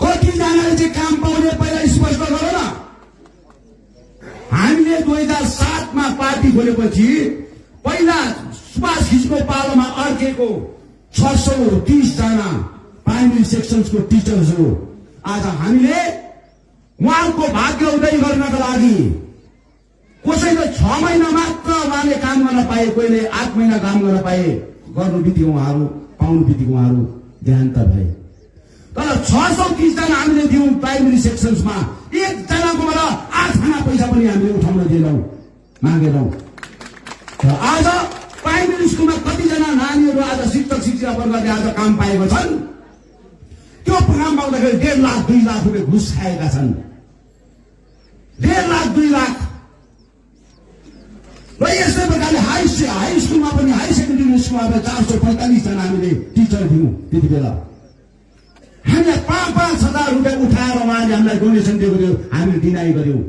कतिजनाले चाहिँ काम पाउने पहिला स्पष्ट गर न। हामीले 2007 मा पार्टी खोलेपछि पहिला सुभाष खिचको पालोमा अर्केको 630 जना प्राइमेरी सेक्सन्सको टिचर्स हो। आज हामीले उहाँको भाग्य उदय गर्नका लागि कसैले 6 महिना मात्र उहाँले काम गर्न पाए, कोहीले 8 महिना काम गर्न पाए। गर्नु बित्तिको उहाँहरू पाउनु बित्तिको उहाँहरू देहान्त भए। तर 630 जना हामीले दियौँ प्राइमेरी सेक्सन्समा। एकजनाकोबाट 8 आना पैसा पनि हामीले उठाउन दिएनौँ, मागेनौँ। आज प्राइमेरी स्कुलमा कतिजना नानीहरू आज शिक्षक शिक्षिका वर्गले आज काम पाएको छन्? त्यो काम पाउँदाखेरि 1.5 लाख 2 लाख रुपियाँ घुस खाएका छन्। 1.5 लाख 2 लाख। र यस्तै प्रकारले हाई स्कुलमा पनि हाई सेकेन्डरी स्कुलमा 445 जना हामीले टिचर दियौँ। त्यति बेला हामीले 5-5 हजार रुपियाँ उठाएर उहाँले हामीलाई डोनेसन दिएको थियो, हामीले डिनाइ गर्यौँ।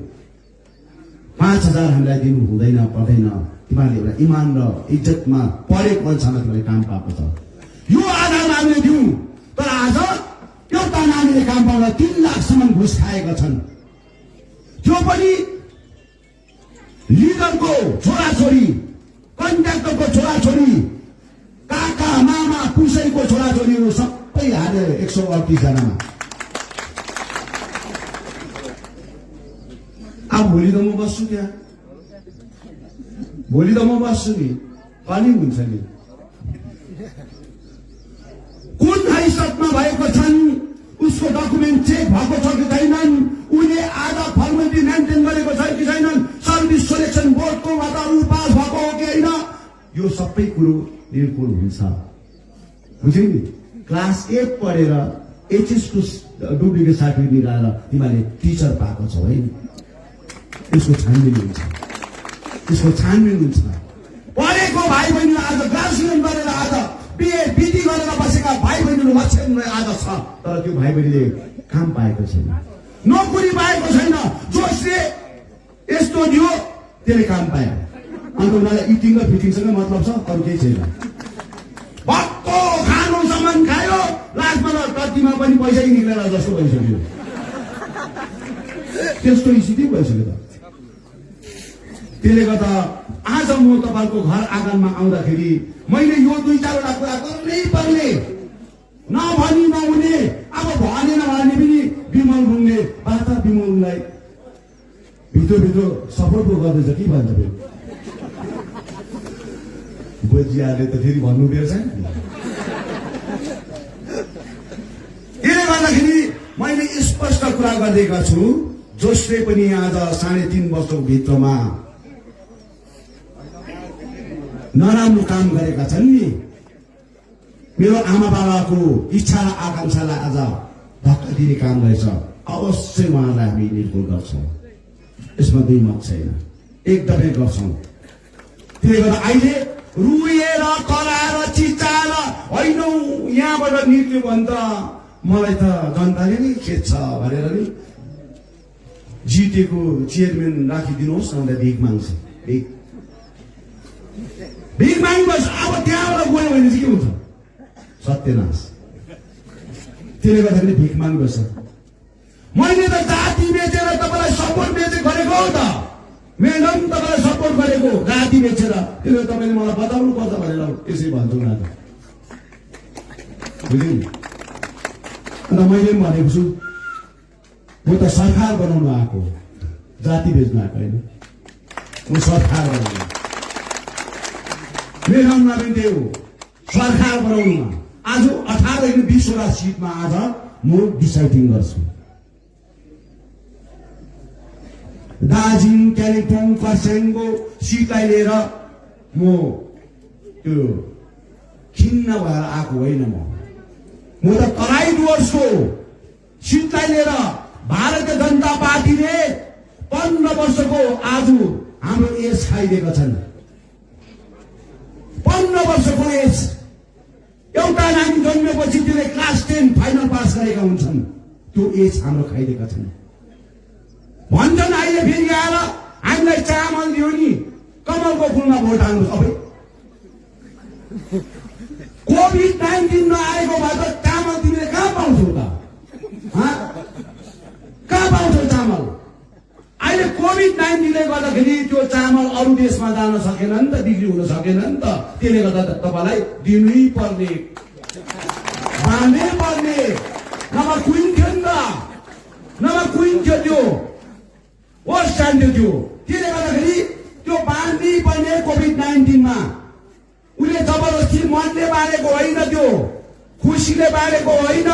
5 हजार हामीलाई दिनु हुँदैन, पर्दैन। तिमीहरूले एउटा इमान र इज्जतमा पढेको मान्छेमा तिमीले काम पाएको छ, यो आधारमा हामीले दियौँ। तर आज एउटा नानीले काम पाउन 3 लाखसम्म घुस खाएका छन्। त्यो पनि लिडरको छोराछोरी, कन्ट्राक्टरको छोराछोरी, काका मामा पुसैको छोराछोरीहरू सबै हालेर 138 जनामा। अब भोलि त म बस्छु त्यहाँ, भोलि त म बस्छु नि, कलिङ हुन्छ नि। कुन हैसियतमा भएको छन्, उसको डकुमेन्ट चेक भएको छ कि छैनन्, उसले आधा फर्मेलिटी मेन्टेन गरेको छ कि छैनन्, सर्भिस सिलेक्सन बोर्डकोबाट ऊ पास भएको हो कि होइन, यो सबै कुरो निर्भुल हुन्छ। बुझ्यौ नि? क्लास 8 पढेर एचएस को डुप्लिकेट सर्टिफिकेट निकालेर तिमीले टिचर पाएको छौ है, यसको छानबिन हुन्छ, यसको छानबिन हुन्छ। पढेको भाइ बहिनीले आज ग्रेजुएसन गरेर आज बिए बिटी गरेर बसेका भाइ बहिनीहरू लक्षणले आज छ, तर त्यो भाइ बहिनीले काम पाएको छैन, नोकरी पाएको छैन। जसले यस्तो दियो त्यसले काम पायो। अन्त उनीहरूलाई इटिङ र फिटिङसँग मतलब छ, अरू केही छैन। भक्तो खानु सामान खायो, लास्टमा टट्टीमा पनि पैसै निक्लेर जस्तो भइसक्यो। त्यस्तो स्थिति भइसक्यो त। त्यसले गर्दा आज म तपाईँको घर आँगनमा आउँदाखेरि मैले यो 2-4 कुरा गर्नै पर्ने, नभनी नहुने। अब भनेन भने पनि विमल गुरुङले बाता विमललाई भित्र सपोर्ट पो गर्दैछ कि भन्छ फेरि बोजियाले त फेरि भन्नु बिर्छ। त्यसले गर्दाखेरि मैले स्पष्ट कुरा गरिदिएका छु, जसले पनि आज 3.5 वर्षको भित्रमा नराम्रो काम गरेका छन् नि, मेरो आमा बाबाको इच्छा र आकांक्षालाई आज धक्का दिने काम रहेछ, अवश्य उहाँलाई हामी निर्भुल गर्छौँ। यसमा दुई मत छैन, एकदमै गर्छौँ। त्यसले गर्दा अहिले रुएर कराएर चिचाएर होइन यहाँबाट निक्ल्यो भने त मलाई त जनताले नै खेद्छ भनेर नि जिटिएको चेयरम्यान राखिदिनुहोस् न, भिख माग्छ, भिख माग्नुहोस्। अब त्यहाँबाट गयो भने चाहिँ के हुन्छ? सत्यनाश। त्यसले गर्दाखेरि भिख माग्नुपर्छ। मैले त जाति बेचेर तपाईँलाई सपोर्ट बेचे गरेको हो त, मैडम तपाईँलाई सपोर्ट गरेको जाति बेचेर त्यसले तपाईँले मलाई बताउनु पर्छ भनेर यसै भन्छु न त बुझ्यौ नि। अन्त मैले पनि भनेको छु म त सरकार बनाउनु आएको जाति बेच्नु आएको होइन, म सरकार बनाउनु मेरो नाममा पनि त्यही हो, सरकार बनाउनुमा। आज 18 होइन 20वटा सिटमा आज म डिसाइडिङ गर्छु। दार्जिलिङ कालिम्पोङ खरसाङको सिटलाई लिएर म त्यो खिन्न भएर आएको होइन, म त तराई डुवर्सको सिटलाई लिएर भारतीय जनता पार्टीले 15 वर्षको आज हाम्रो एज खाइदिएका छन्। 15 वर्षको एज एउटा नानी जन्मेपछि त्यसले क्लास 10 फाइनल पास गरेका हुन्छन्, त्यो एज हाम्रो खाइदिएका छन्। भन्छन् अहिले फेरि आएर हामीलाई चामल दियो नि कमलको फुलमा भोट हाल्नु। अब कोभिड-19 नआएको भए त चामल तिमीले कहाँ पाउँछौ त? कहाँ पाउँछौ चामल? अहिले कोभिड-19ले गर्दाखेरि त्यो चामल अरू देशमा जान सकेन नि त, बिक्री हुन सकेन नि त। त्यसले गर्दा तपाईँलाई दिनै पर्ने, बाँड्नै पर्ने, नभए कुहिन्थ्यो नि त, नभए कुहिन्थ्यो त्यो वर्ष जान्थ्यो त्यो। त्यसले गर्दाखेरि त्यो बाँड्नै पर्ने कोभिड-19मा उसले जबरजस्ती मनले बाँडेको होइन, त्यो खुसीले बाँडेको होइन,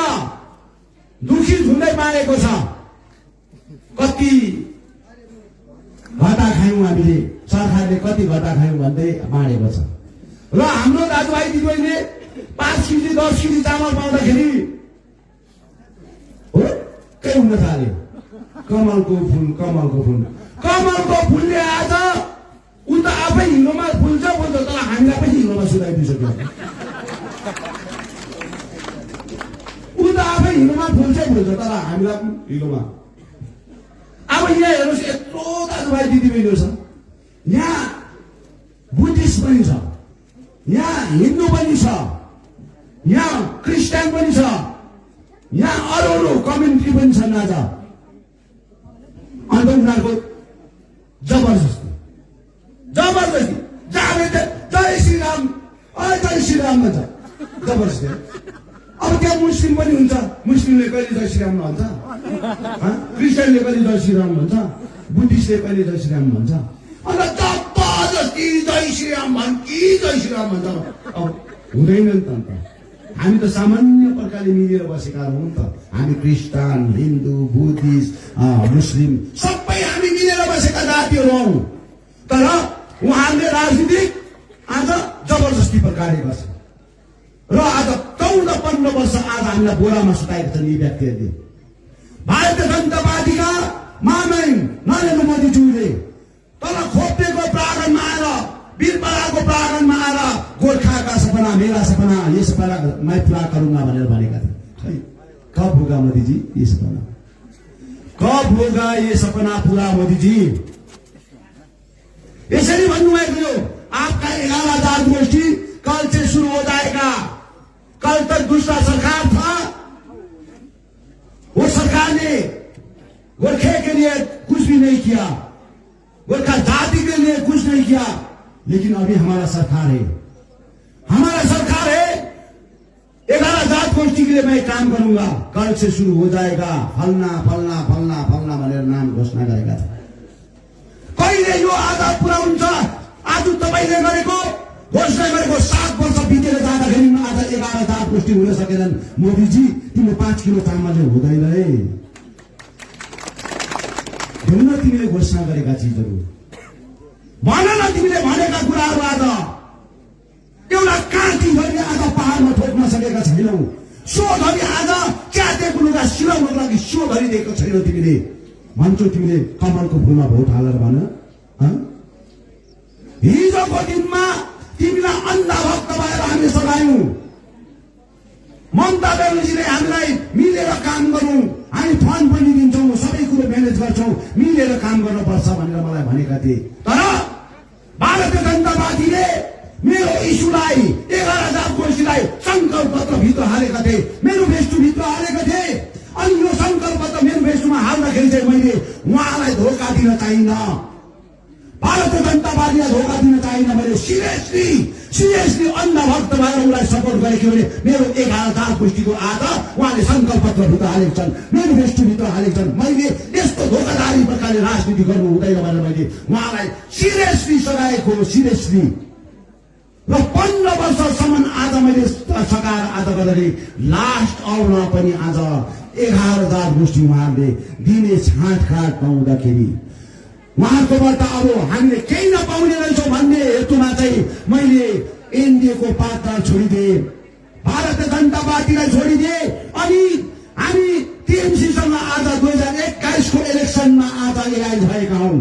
दुखी झुन्दै बाँडेको छ। कति घटा खायौँ हामीले, सरकारले कति घटा खायौँ भन्दै बाँडेको छ। र हाम्रो दाजुभाइ दिदीबहिनीले 5 केजी 10 केजी चामल पाउँदाखेरि हो के हुन थाल्यो? कमलको फुल, कमलको फुल, कमलको फुलले आज उ त आफै हिलोमा फुल्छ बोल्छ, तर हामीलाई पनि हिलोमा सुधाइदिइसक्यो। उ त आफै हिलोमा फुल्छै फुल्छ, तर हामीलाई पनि हिलोमा। अब यहाँ हेर्नुहोस्, यत्रो दाजुभाइ दिदीबहिनीहरू छ, यहाँ बुद्धिस्ट पनि छ, यहाँ हिन्दू पनि छ, यहाँ क्रिस्चियन पनि छ, यहाँ अरू अरू कम्युनिटी पनि छन्। आज अन्त उनीहरूको जबरजस्ती जबरजस्ती जाने जय श्रीराम जय श्रीराम भन्छ, जबरजस्ती। अब त्यहाँ मुस्लिम पनि हुन्छ, मुस्लिमले कहिले जय श्रीराम भन्छ, क्रिस्चियनले कहिले जय श्रीराम भन्छ, बुद्धिस्टले कहिले जय श्रीराम भन्छ। अन्त जबरजस्ती जय श्रीराम भन्छ कि जय श्रीराम भन्छ। अब हुँदैन नि त। अन्त हामी त सामान्य प्रकारले मिलेर बसेका हौँ नि त। हामी क्रिस्चियन, हिन्दू, बुद्धिस्ट, मुस्लिम सबै हामी मिलेर बसेका जातिहरू हौँ। तर उहाँहरूले राजनीतिक आज जबरजस्ती प्रकारले गर्छ। र आज 14-15 वर्ष आज हामीलाई बोरामा सुताएका छन् यी व्यक्तिहरूले। भारतीय जनता पार्टीका महामहिम नरेन्द्र मोदीज्यूले तल खोपेको प्राङ्गणमा आएर, वीरपाडाको प्राङ्गणमा आएर गोर्खाका सपना, मेरा सपना, ये सपना मैं पूरा करूंगा भनेर भनेका थिए। कब होगा मोदी जी ये सपना? कब होगा ये सपना पूरा मोदी जी? यसरी भन्नुभएको थियो, आपका 11,000 गोष्ठी कल से शुरू हो जाएगा। कल तक दूसरा सरकार था, वो सरकार ने गोरखे के लिए कुछ भी नहीं किया, गोरखा जाति के लिए कुछ नहीं किया। लेकिन अभी हमारा सरकार है, हमारा सरकार है। 11,000 गोष्ठी के लिए मैं काम करूंगा, कल से शुरू हो जाएगा, फलना फलना फलना फलना भनेर नाम घोषणा गरेका थिए। कहिले यो आधा पुरा हुन्छ? आज तपाईले गरेको घोषणा गरेको 7 वर्ष बितेर जाँदाखेरि आज 11,000 गोष्ठी हुन सकेनन्। मोदीजी तिम्रो 5 किलो चामलले हुँदैन है। धुन्न तिमीले घोषणा गरेका चिजहरू, भन न तिमीले भनेका कुराहरू। आज एउटा काँटी धरी आज पहाडमा ठोक्न सकेका छैनौ। सो धरी आज च्यातेको लुगा सिलाउनको लागि सो धरी दिएको छैनौ तिमीले। भन्छौ तिमीले कमलको फुलमा भोट हालेर भन। हिजोको दिनमा तिमीलाई अन्धभक्त भएर हामी सघायौं। ममता ब्यानर्जीले हामीलाई मिलेर काम गरौँ, हामी फन्ड पनि दिन्छौँ, सबै कुरो म्यानेज गर्छौँ, मिलेर काम गर्नुपर्छ भनेर मलाई भनेका थिए। तर भारतीय जनता पार्टीले मेरो इस्युलाई 11,000 गोष्ठीलाई संकल्प पत्र भित्र हालेका थिए, मेनिफेस्टो भित्र हालेका थिए। अनि यो संकल्प पत्र मेनिफेस्टोमा हाल्दाखेरि चाहिँ मैले उहाँलाई धोका दिन चाहिन्न। भारतीय जनता पार्टीलाई धोका दिन चाहिन। मैले सिरियसली अन्धभक्त भएर उसलाई सपोर्ट गरेँ। किनभने मेरो 11,000 पुष्टिको आज उहाँले सङ्कल्प पत्रभित्र हालेको छन्, मेनिफेस्टोभित्र हालेको छन्। मैले यस्तो धोकाधारी प्रकारले राजनीति गर्नु हुँदैन भनेर मैले उहाँलाई सिरियसली सघाएको, सिरियसली। र 15 वर्षसम्म आज मैले सघाएर आज गर्दाखेरि लास्ट आवरमा पनि आज 11,000 मुष्टि उहाँहरूले दिने छाँटकाँट पाउँदाखेरि उहाँहरूकोबाट अब हामीले केही नपाउने रहेछौँ भन्ने हेतुमा चाहिँ मैले एनडीएको पात्र छोडिदिए, भारतीय जनता पार्टीलाई छोडिदिए। अनि हामी टिएमसीसँग आज 2021 को इलेक्सनमा आज एलायन्स भएका हौँ।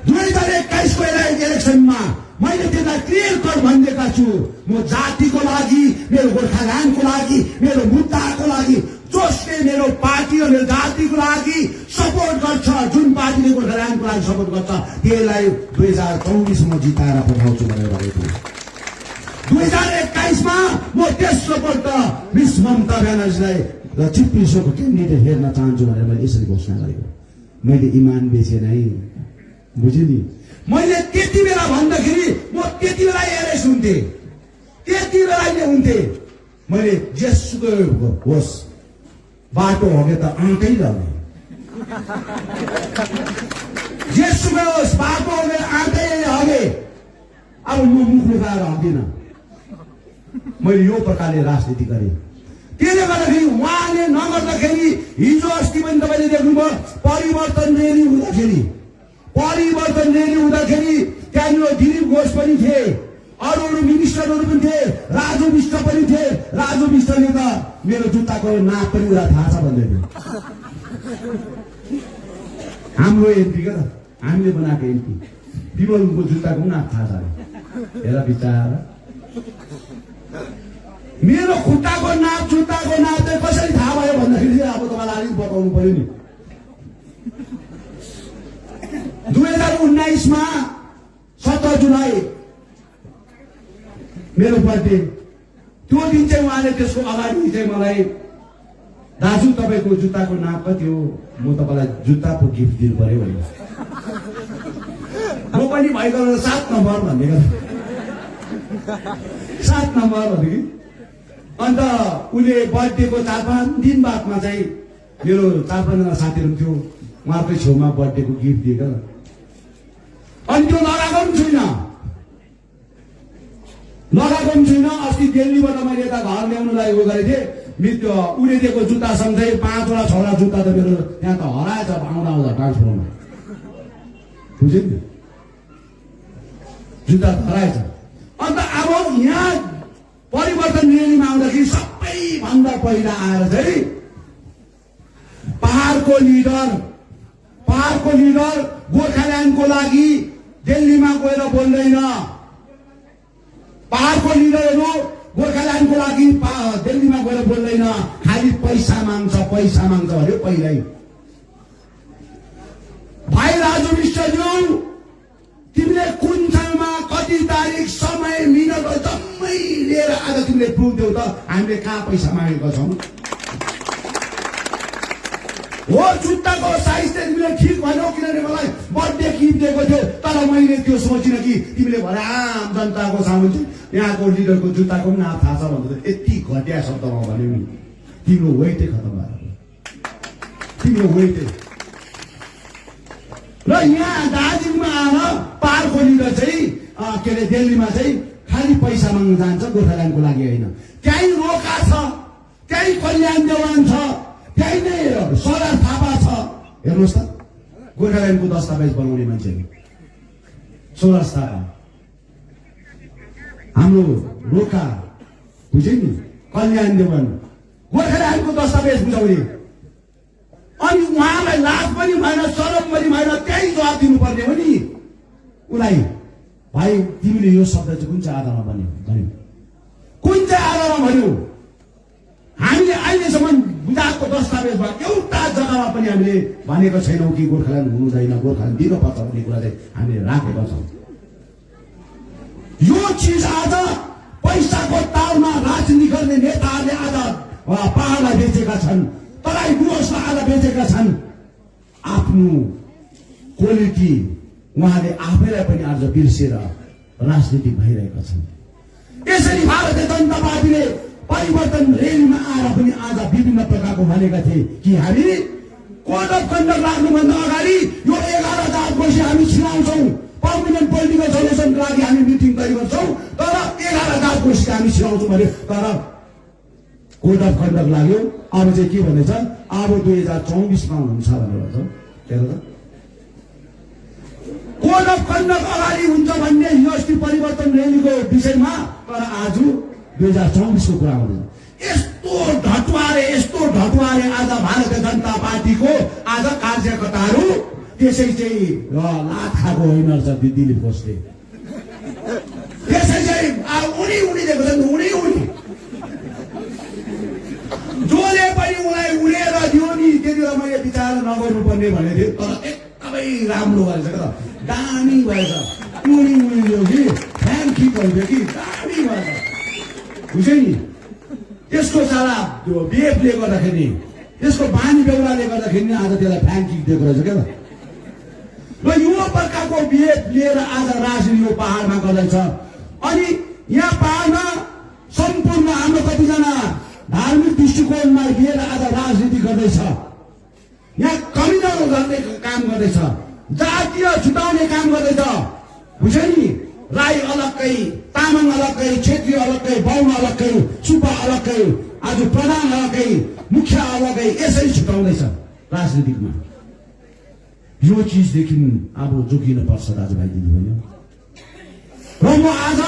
2021 को इलेक्सनमा मैले त्यसलाई क्लियर कट भनिदिएका छु। म जातिको लागि, मेरो गोर्खाल्यान्डको लागि, मेरो मुद्दाको लागि जसले मेरो पार्टी र मेरो जातिको लागि सपोर्ट गर्छ, जुन पार्टीले गोर्खाल्यान्डको लागि सपोर्ट गर्छ, त्यसलाई 2024 मा जिताएर पठाउँछु भनेर भनेको थिएँ। 2021 मा म तेस्रो पल्ट मिस ममता ब्यानर्जीलाई चिफ मिनिस्टरको क्यान्डिडेट हेर्न चाहन्छु भनेर मैले यसरी घोषणा गरेको। मैले इमान बेचेन है, बुझ्यो नि। मैले त्यति बेला भन्दाखेरि म त्यति बेला एरेस्ट हुन्थे, त्यति बेला नै हुन्थे। मैले जेसुकै होस् बाटो हगे त आँटै लगे, जेसुकै होस् बाटो हगे आँटै हगे। अब म मुख लुकाएर हग्दिनँ। मैले यो प्रकारले राजनीति गरेँ। त्यसले गर्दाखेरि उहाँले नगर्दाखेरि हिजो अस्ति पनि तपाईँले देख्नुभयो परिवर्तन रेली हुँदाखेरि त्यहाँनिर दिलीप घोष पनि थिए, अरू मिनिस्टरहरू पनि थिए, राजु विष्ट पनि थिए। राजु विष्टले त मेरो जुत्ताको नाप पनि उसलाई थाहा छ भन्दै थियो। हाम्रो एमपी क्या त, हामीले बनाएको एमपी विमलको जुत्ताको नाप थाहा छ। हेर बिचारा मेरो खुट्टाको नाप, जुत्ताको नाप चाहिँ कसरी थाहा भयो भन्दाखेरि अब तपाईँलाई अलिक बताउनु पर्यो नि। 2019 मा 17 जुलाई मेरो बर्थडे, त्यो दिन चाहिँ उहाँले त्यसको अगाडि चाहिँ मलाई दाजु तपाईँको जुत्ताको नाप कति हो, म तपाईँलाई जुत्ताको गिफ्ट दिनु पर्यो भने म पनि भएको 7 नम्बर भनेको 7 नम्बर भनेको। अन्त उसले बर्थडेको 4-5 दिन बादमा चाहिँ मेरो 4-5 जना साथीहरू थियो, उहाँकै छेउमा बर्थडेको गिफ्ट दिएको। अनि त्यो लगाएको पनि छुइनँ। अस्ति दिल्लीबाट मैले यता घर ल्याउनुलाई उयो गरेको थिएँ। मित्र उसले दिएको जुत्ता सँगै 5वटा 6वटा जुत्ता त मेरो त्यहाँ त हराएछ आउँदा ट्रान्सफरमा, बुझ्यो नि, जुत्ता हराएछ। अन्त अब यहाँ परिवर्तन रेलीमा आउँदाखेरि सबैभन्दा पहिला आएर चाहिँ पहाडको लिडर गोर्खाल्यान्डको लागि दिल्लीमा गएर बोल्दैन। पहाडको लिडरहरू गोर्खाल्यान्डको लागि दिल्लीमा गएर बोल्दैन, खालि पैसा माग्छ अरे पहिल्यै। भाइ राजु विष्टज्यू, तिमीले कुन ठाउँमा कति तारिक समय मिनट जम्मै लिएर आज तिमीले प्रुफ देऊ त हामीले कहाँ पैसा मागेका छौँ। हो जुत्ताको साइज चाहिँ तिमीले ठिक भएनौ, किनभने मलाई बर्थडे गिफ्ट दिएको थियो। तर मैले त्यो सोचिनँ कि तिमीले भने आम जनताको सामु चाहिँ यहाँको लिडरको जुत्ताको पनि नाम थाहा छ भन्दा यति घटिया शब्दमा भन्यो नि, तिम्रो वेटै खतम भयो, तिम्रो वेटै। र यहाँ दार्जिलिङमा आएर पहाडको लिडर चाहिँ के अरे दिल्लीमा चाहिँ खालि पैसा माग्न जान्छ, गोर्खाल्यान्डको लागि होइन। त्यहीँ रोका छ, त्यहीँ कल्याण देवान छ, त्यही नै सरदार थापा छ। हेर्नुहोस् त गोर्खाल्यान्डको दस्तावेज बनाउने मान्छे सरदार थापा, हाम्रो रोका, बुझ्यो नि, कल्याण देवान गोर्खाल्यान्डको दस्तावेज बुझाउने। अनि उहाँलाई लाज पनि भएन, शरम पनि भएन, त्यही जवाब दिनुपर्ने हो नि उसलाई। भाइ तिमीले यो शब्द चाहिँ कुन चाहिँ आधारमा भन्यो, कुन चाहिँ आधारमा भन्यो? हामीले अहिलेसम्म बुझाएको दस्तावेजमा एउटा जग्गामा पनि हामीले भनेको छैनौँ कि गोर्खाल्यान्ड हुनुहुँदैन, गोर्खाल्यान्ड दिनुपर्छ भन्ने कुरा चाहिँ हामीले राखेका छौँ। यो चिज आज पैसाको तालमा राजनीति गर्ने नेताहरूले आज पहाडलाई बेचेका छन्, तराई डुवर्सलाई आज बेचेका छन्। आफ्नो क्वालिटी उहाँले आफैलाई पनि आज बिर्सेर राजनीति भइरहेका छन्। यसरी भारतीय जनता पार्टीले परिवर्तन रेलीमा आएर पनि आज विभिन्न प्रकारको भनेका थिए कि हामी कोड अफ कन्डक्ट लाग्नुभन्दा अगाडि यो 11,000 वर्ष हामी छिराउँछौँ, पर्मानेन्ट पोलिटिकल सोल्युसनको लागि हामी मिटिङ गरिरहेछौँ, तर 11,000 वर्ष हामी छिराउँछौँ भने तर कोड अफ कन्डक्ट लाग्यो। अब चाहिँ के भनेछ, अब 2024मा हुन्छ भनेर छ। हेर त, कोड अफ कन्डक्ट अगाडि हुन्छ भन्ने हिस्ट्री परिवर्तन रेलीको विषयमा, तर आज 2024को कुरा आउँदैछ। यस्तो ढटुवारे आज भारतीय जनता पार्टीको आज कार्यकर्ताहरू त्यसै चाहिँ लात खाएको होइन रहेछ दिलीप घोषले। त्यसै चाहिँ उनी दिएको छ नि, उनी जसले पनि उनलाई उडेर दियो नि, त्यति बेला मैले विचार नगर्नुपर्ने भनेको थिएँ, तर एकदमै राम्रो भएछ क्या, दामी भएछ। उनी दियो कि फ्यान ठिक भयो कि दामी भएछ, बुझ्यो नि। त्यसको सारा त्यो बिएफले गर्दाखेरि, त्यसको बानी बेहुराले गर्दाखेरि आज त्यसलाई फ्यान किक दिएको रहेछ क्या। र यो प्रकारको बिएफ लिएर आज राजनीति यो पहाडमा गर्दैछ। अनि यहाँ पहाडमा सम्पूर्ण हाम्रो कतिजना धार्मिक दृष्टिकोणलाई लिएर आज राजनीति गर्दैछ। यहाँ कम्युनल गर्ने काम गर्दैछ, जातीय छुटाउने काम गर्दैछ, बुझ्यो नि। राई अलग्गै, तामाङ अलग्गै, क्षेत्रीय अलग्गै, बाहुन अलग्गै, सुब्बा अलग्गै, आज प्रधान अलग्गै, मुखिया अलग्गै, यसरी छुटाउँदैछ राजनीतिमा। यो चिजदेखि अब जोगिन पर्छ दाजुभाइ दिदीबहिनी। र म आज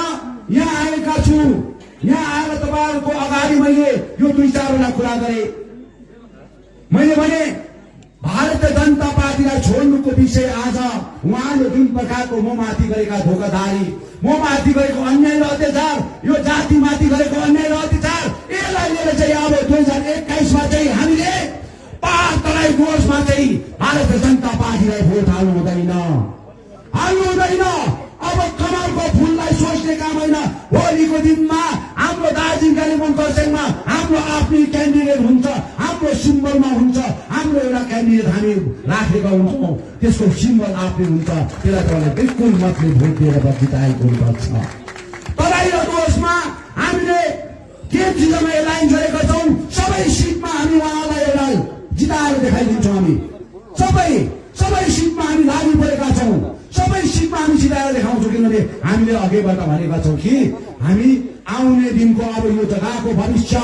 यहाँ आएका छु, यहाँ आएर तपाईँहरूको अगाडि मैले यो 2-4 कुरा गरेँ। मैले भने भारतीय जनता पार्टीलाई छोड्नुको विषय आज उहाँले जुन प्रकारको ममाथि गरेका धोकाधारी, ममाथि गरेको अन्याय र अत्याचार, यो जातिमाथि गरेको अन्याय र अत्याचार, यसलाई लिएर चाहिँ अब 2021मा चाहिँ हामीले पहाड तराई डुवर्समा चाहिँ भारतीय जनता पार्टीलाई भोट हाल्नु हुँदैन। अब कमलको फुललाई सोच्ने काम होइन। भोलिको दिनमा हाम्रो दार्जिलिङ कालेबुङ खरसाङमा हाम्रो आफ्नै क्यान्डिडेट हुन्छ, हाम्रो सिम्बलमा हुन्छ, हाम्रो एउटा क्यान्डिडेट हामी राखेका हुन्छौँ, त्यसको सिम्बल आफ्नै हुन्छ। त्यसलाई तपाईँले बिल्कुल मतले भोट दिएर जिताएको हुनुपर्छ। तराई र डुवर्समा हामीले के चिजमा एलाइन गरेका छौँ, सबै सिटमा हामी उहाँलाई एउटा जिताएर देखाइदिन्छौँ। हामी सबै सिटमा हामी लागि परेका छौँ, सबै सिटमा हामी जिताएर देखाउँछौँ। किनभने हामीले अघिबाट भनेका छौँ कि हामी आउने दिनको अब यो जग्गाको भविष्य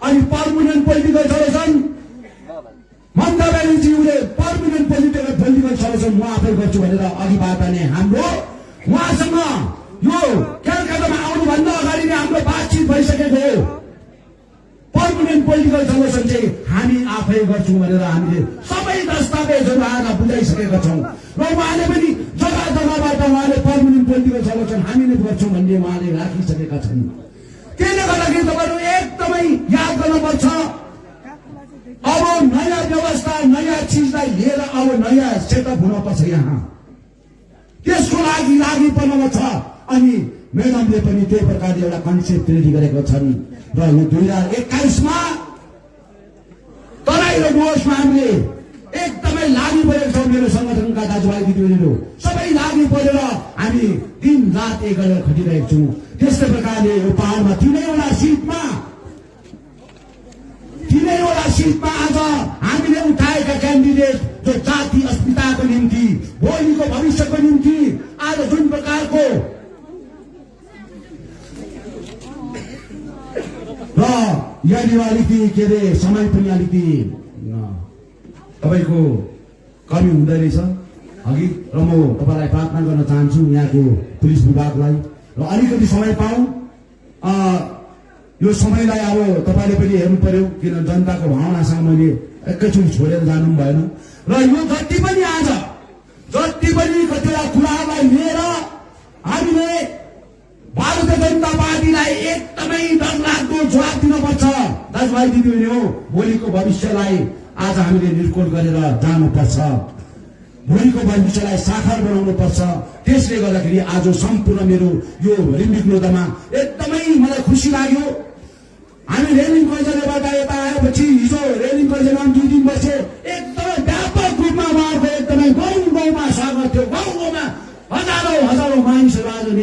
अनि पर्मानेन्ट पोलिटिकल सोल्युसन ममता ब्यानर्जीले पर्मानेन्ट पोलिटिकल सोल्युसन म आफै गर्छु भनेर अघिबाट नै हाम्रो उहाँसँग यो कलकत्तामा आउनुभन्दा अगाडि नै हाम्रो बातचित भइसकेको हो। पर्मानेन्ट पोलिटिकल सोल्युसन चाहिँ हामी आफै गर्छौँ भनेर हामीले सबै दस्तावेजहरू आज बुझाइसकेका छौँ। र उहाँले पनि जग्गाबाट उहाँले पर्मानेन्ट पोलिटिकल सोल्युसन हामी नै गर्छौँ भन्ने उहाँले राखिसकेका छन्। त्यसले गर्दाखेरि तपाईँहरू एकदमै याद गर्नुपर्छ, अब नयाँ व्यवस्था नयाँ चिजलाई लिएर अब नयाँ सेटअप हुनुपर्छ यहाँ, त्यसको लागि पर्नुपर्छ। अनि म्याडमले पनि त्यही प्रकारले एउटा कन्सेप्ट रेडी गरेका छन्। र यो 2021मा तराई र डुवर्समा हामीले एकदमै लागि परेको छौँ। मेरो संगठनका दाजुभाइ दिदीबहिनीहरू सबै लागि परेर हामी दिन रात एक गरेर खटिरहेको छौँ। त्यस्तै प्रकारले यो पहाडमा तीनैवटा सिटमा आज हामीले उठाएका क्यान्डिडेट जो जाति अस्मिताको निम्ति, भोलिको भविष्यको निम्ति आज जुन प्रकारको र यहाँनिर अलिकति के अरे समय पनि अलिकति तपाईँको कमी हुँदै रहेछ अघि। र म तपाईँलाई प्रार्थना गर्न चाहन्छु यहाँको पुलिस विभागलाई, र अलिकति समय पाऊँ। यो समयलाई अब तपाईँले पनि हेर्नु पर्यो, किन जनताको भावनासँग मैले एकैचोटि छोडेर जानु पनि भएन। र यो जति पनि कतिवटा कुराहरूलाई लिएर हामीले भारतीय जनता पार्टीलाई एकदमै डरलाग्दो जवाब दिनुपर्छ। दाजुभाइ दिदीबहिनी हो, भोलिको भविष्यलाई आज हामीले निर्कोल गरेर जानुपर्छ, भोलिको भविष्यलाई साकार बनाउनु पर्छ। त्यसले गर्दाखेरि आज सम्पूर्ण मेरो यो रिम्बिक लोधामा एकदमै मलाई खुसी लाग्यो। हामी रेलिङ कल्चरबाट यता आएपछि हिजो रेलिङ कल्चरमा 2 दिन बसे, एकदमै व्यापक रूपमा उहाँको एकदमै गाउँ गाउँमा स्वागत थियो, गाउँ गाउँमा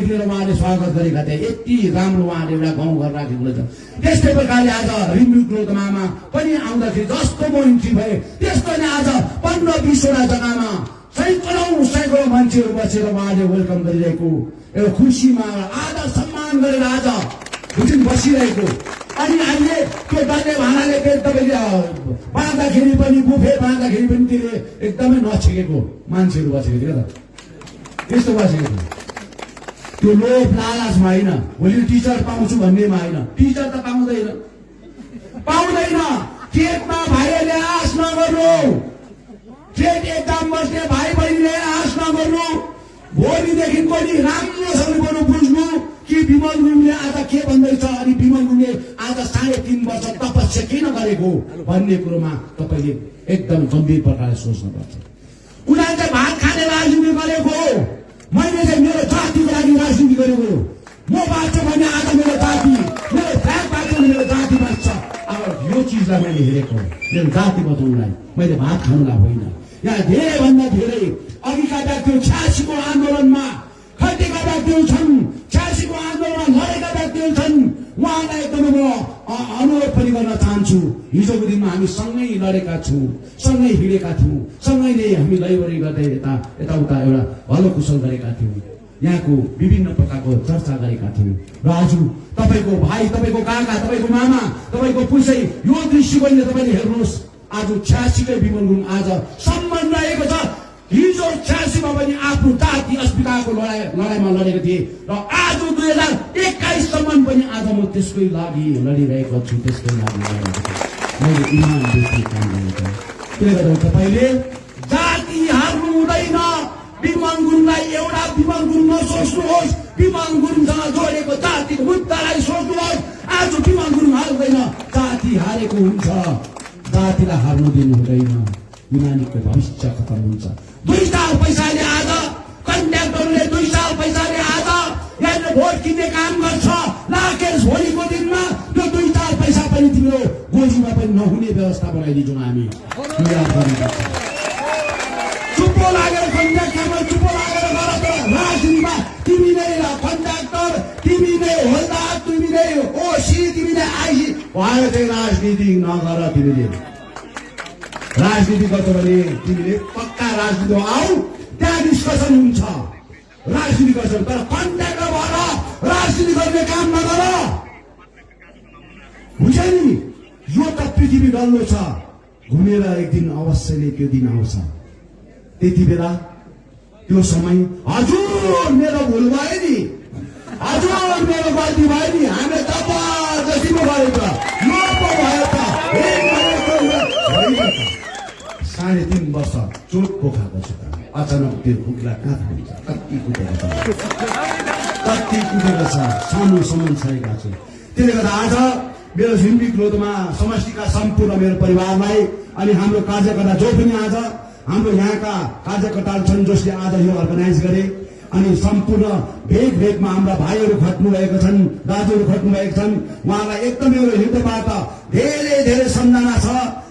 लिएर उहाँले स्वागत गरेका थिए। यति राम्रो उहाँले एउटा गाउँघर राखेको छ। त्यस्तै प्रकारले आज रिम्बिक रोडमामा पनि आउँदाखेरि जस्तो म इन्ट्री भए त्यस्तो नै आज 15-20 वटा जग्गामा सैकौँ मान्छेहरू बसेर उहाँले वेलकम गरिरहेको एउटा खुसीमा आदर सम्मान गरेर आज हुन बसिरहेको। अनि अहिले त्यो डल्ले भाँडाले फेरि तपाईँले बाँध्दाखेरि पनि बुफे बाँध्दाखेरि पनि त्यसले एकदमै नछेकेको मान्छेहरू बसेको थियो त, त्यस्तो बसेको थियो। त्यो लोभ लालचमा होइन, भोलि टिचर पाउँछु भन्नेमा होइन। टिचर त पाउँदैन। टेटमा भाइहरूले आश नगर्नु, टेट एक्जाम बस्ने भाइ बहिनीले आश नगर्नु। भोलिदेखि पनि राम्रोसँग बरु बुझ्नु कि विमल गुरुङले आज के भन्दैछ अनि विमल गुरुङले आज 3.5 वर्ष तपस्या किन गरेको भन्ने कुरोमा तपाईँले एकदम गम्भीर प्रकारले सोच्नुपर्छ। उनीहरूले चाहिँ भात खाने राजनीति गरेको, मैले चाहिँ मेरो जातिको लागि राजनीति गरेको। म बाँच्छु भने आज मेरो जाति, मेरो फ्ल्याग बाँच्छ भने मेरो जाति बाँच्छ। अब यो चिजलाई मैले हेरेको, मेरो जाति बचाउनुलाई, मैले भात खानुलाई होइन। यहाँ धेरैभन्दा धेरै अघिका व्यक्तिहरू 86 को आन्दोलनमा खटेका व्यक्तिहरू छन्, 86 को आन्दोलनमा लडेका व्यक्तिहरू छन्। उहाँलाई एकदमै म अनुरोध पनि गर्न चाहन्छु, हिजोको दिनमा हामी सँगै लडेका छौँ, सँगै हिँडेका थियौँ, सँगै नै हामी लैबरी गर्दै यताउता एउटा भलो कुशल गरेका थियौँ, यहाँको विभिन्न प्रकारको चर्चा गरेका थियौँ। र आज तपाईँको भाइ, तपाईँको काका, तपाईँको मामा, तपाईँको पुसै यो दृष्टिकोणले तपाईँले हेर्नुहोस्, आज 86 कै विमल गुरुङ आज सम्मान रहेको छ। हिजो 86 मा पनि आफ्नो जाति अस्मिताको लडाइँमा लडेको थिए र आज 2021 पनि आज म त्यसकै लागि लडिरहेको छु, त्यसकै लागि लडेको छु। मैले इमान देखि काम गरेको। त्यसले गर्दा तपाईँले जाति हार्नु हुँदैन। विमल गुरुङलाई एउटा विमल गुरुङ नसोच्नुहोस्, विमल गुरुङसँग जोडेको जातिको मुद्दालाई सोच्नुहोस्। आज विमल गुरुङ हार्दैन, जाति हारेको हुन्छ। जातिलाई हार्नु दिनु हुँदैन, युनानीको भविष्य खतम हुन्छ। 2 साल पैसाले आज कन्ट्याक्टरले 2 साल पैसाले आज यहाँले भोट किन्ने काम गर्छ। राकेश भोलिको दिनमा त्यो 2 साल पैसा पनि तिम्रो गोजीमा पनि नहुने व्यवस्था बनाइदिन्छौँ हामी। चुप्पो लागेर कन्ट्याक्टरमा चुप्पो लागेर गर त। राजनीतिमा तिमी नै कन्ट्याक्टर, तिमी नै होल्दार, तिमी नै ओसी, तिमी नै आइसी भएर चाहिँ राजनीति नगर। तिमीले राजनीति गर्छौ भने तिमीले पक्का राजनीति आऊ, त्यहाँ डिस्कसन हुन्छ। राजनीति गर्छौ तर कन्ट्याक्टर भएर राजनीति गर्ने काम नगर। हुन्छ नि, यो त पृथ्वी डल्लो छ, घुमेर एक दिन अवश्य नै त्यो दिन आउँछ। त्यति बेला त्यो समय हजुर मेरो भुल भयो नि, हजुर मेरो गल्ती भयो नि, हामीले जबरजस्ती पो गरेको, यो पो भयो त। 3.5 वर्ष चोट पो खाएको छ। अचानक त्यो खुकुला कहाँ थालिन्छ, कति कुदेको छ, सानोसम्म सहेका छु। त्यसले गर्दा आज मेरो रिम्बिक रोडमा समष्टिका सम्पूर्ण मेरो परिवारलाई अनि हाम्रो कार्यकर्ता जो पनि आज हाम्रो यहाँका कार्यकर्ताहरू छन् जसले आज यो अर्गनाइज गरे, अनि सम्पूर्ण भेगमा हाम्रा भाइहरू खट्नु भएको छन्, दाजुहरू खट्नु भएको छन्। उहाँलाई एकदमै मेरो हृदयबाट धेरै धेरै सम्झना छ।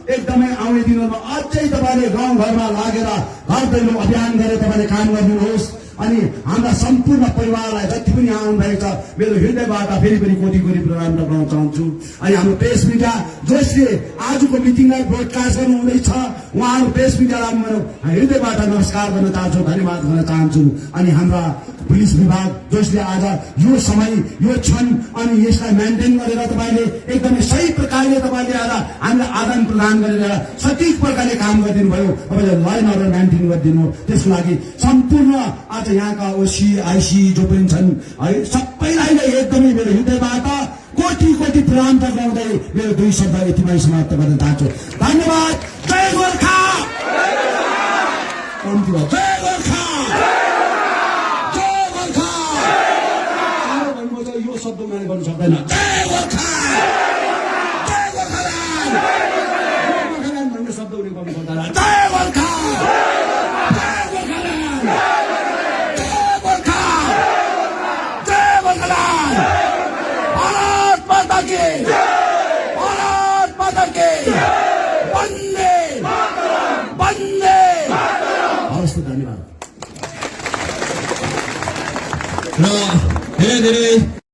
एकदमै आउने दिनमा अझै तपाईँले गाउँघरमा लागेर घर दैलो अभियान गरेर तपाईँले काम गरिदिनुहोस्। अनि हाम्रा सम्पूर्ण परिवारलाई जति पनि आउनुभएको छ मेरो हृदयबाट फेरि पनि कोटी कोटी प्रणाम गर्न चाहन्छु। अनि हाम्रो प्रेस मिडिया जसले आजको मिटिङलाई ब्रोडकास्ट गर्नुहुँदैछ, उहाँहरू प्रेस मिडियालाई म हृदयबाट नमस्कार गर्न चाहन्छु, धन्यवाद गर्न चाहन्छु। अनि हाम्रा पुलिस विभाग जसले आज यो समय यो क्षण अनि यसलाई मेन्टेन गरेर तपाईँले एकदमै सही प्रकारले तपाईँले आज हामीलाई आदान प्रदान गरेर सठिक प्रकारले काम गरिदिनु भयो। तपाईँले ल एन्ड अर्डर मेन्टेन गरिदिनु, त्यसको लागि सम्पूर्ण आज यहाँका ओसी आइसी जो पनि छन् है सबैलाई नै एकदमै मेरो हृदयबाट कोटी कोटी प्रणाम गर्दै मेरो 2 शब्द यतिमै समाप्त गर्न चाहन्छु। धन्यवाद। जय गोर्खा। जय गोर्खा। यो शब्द मैले गर्नु सक्दैन। जय गोर्खा। जय गोर्खाल्यान्ड। गोर्खाल्यान्ड भन्ने शब्द उनी गर्नु पर्दैन। जय गोर्खा। जय गोर्खाल्यान्ड। जय गोर्खा। जय गोर्खाल्यान्ड। भारत माता की भारत माता की वन्दे वन्दे। हवस्, धन्यवाद। र धेरै धेरै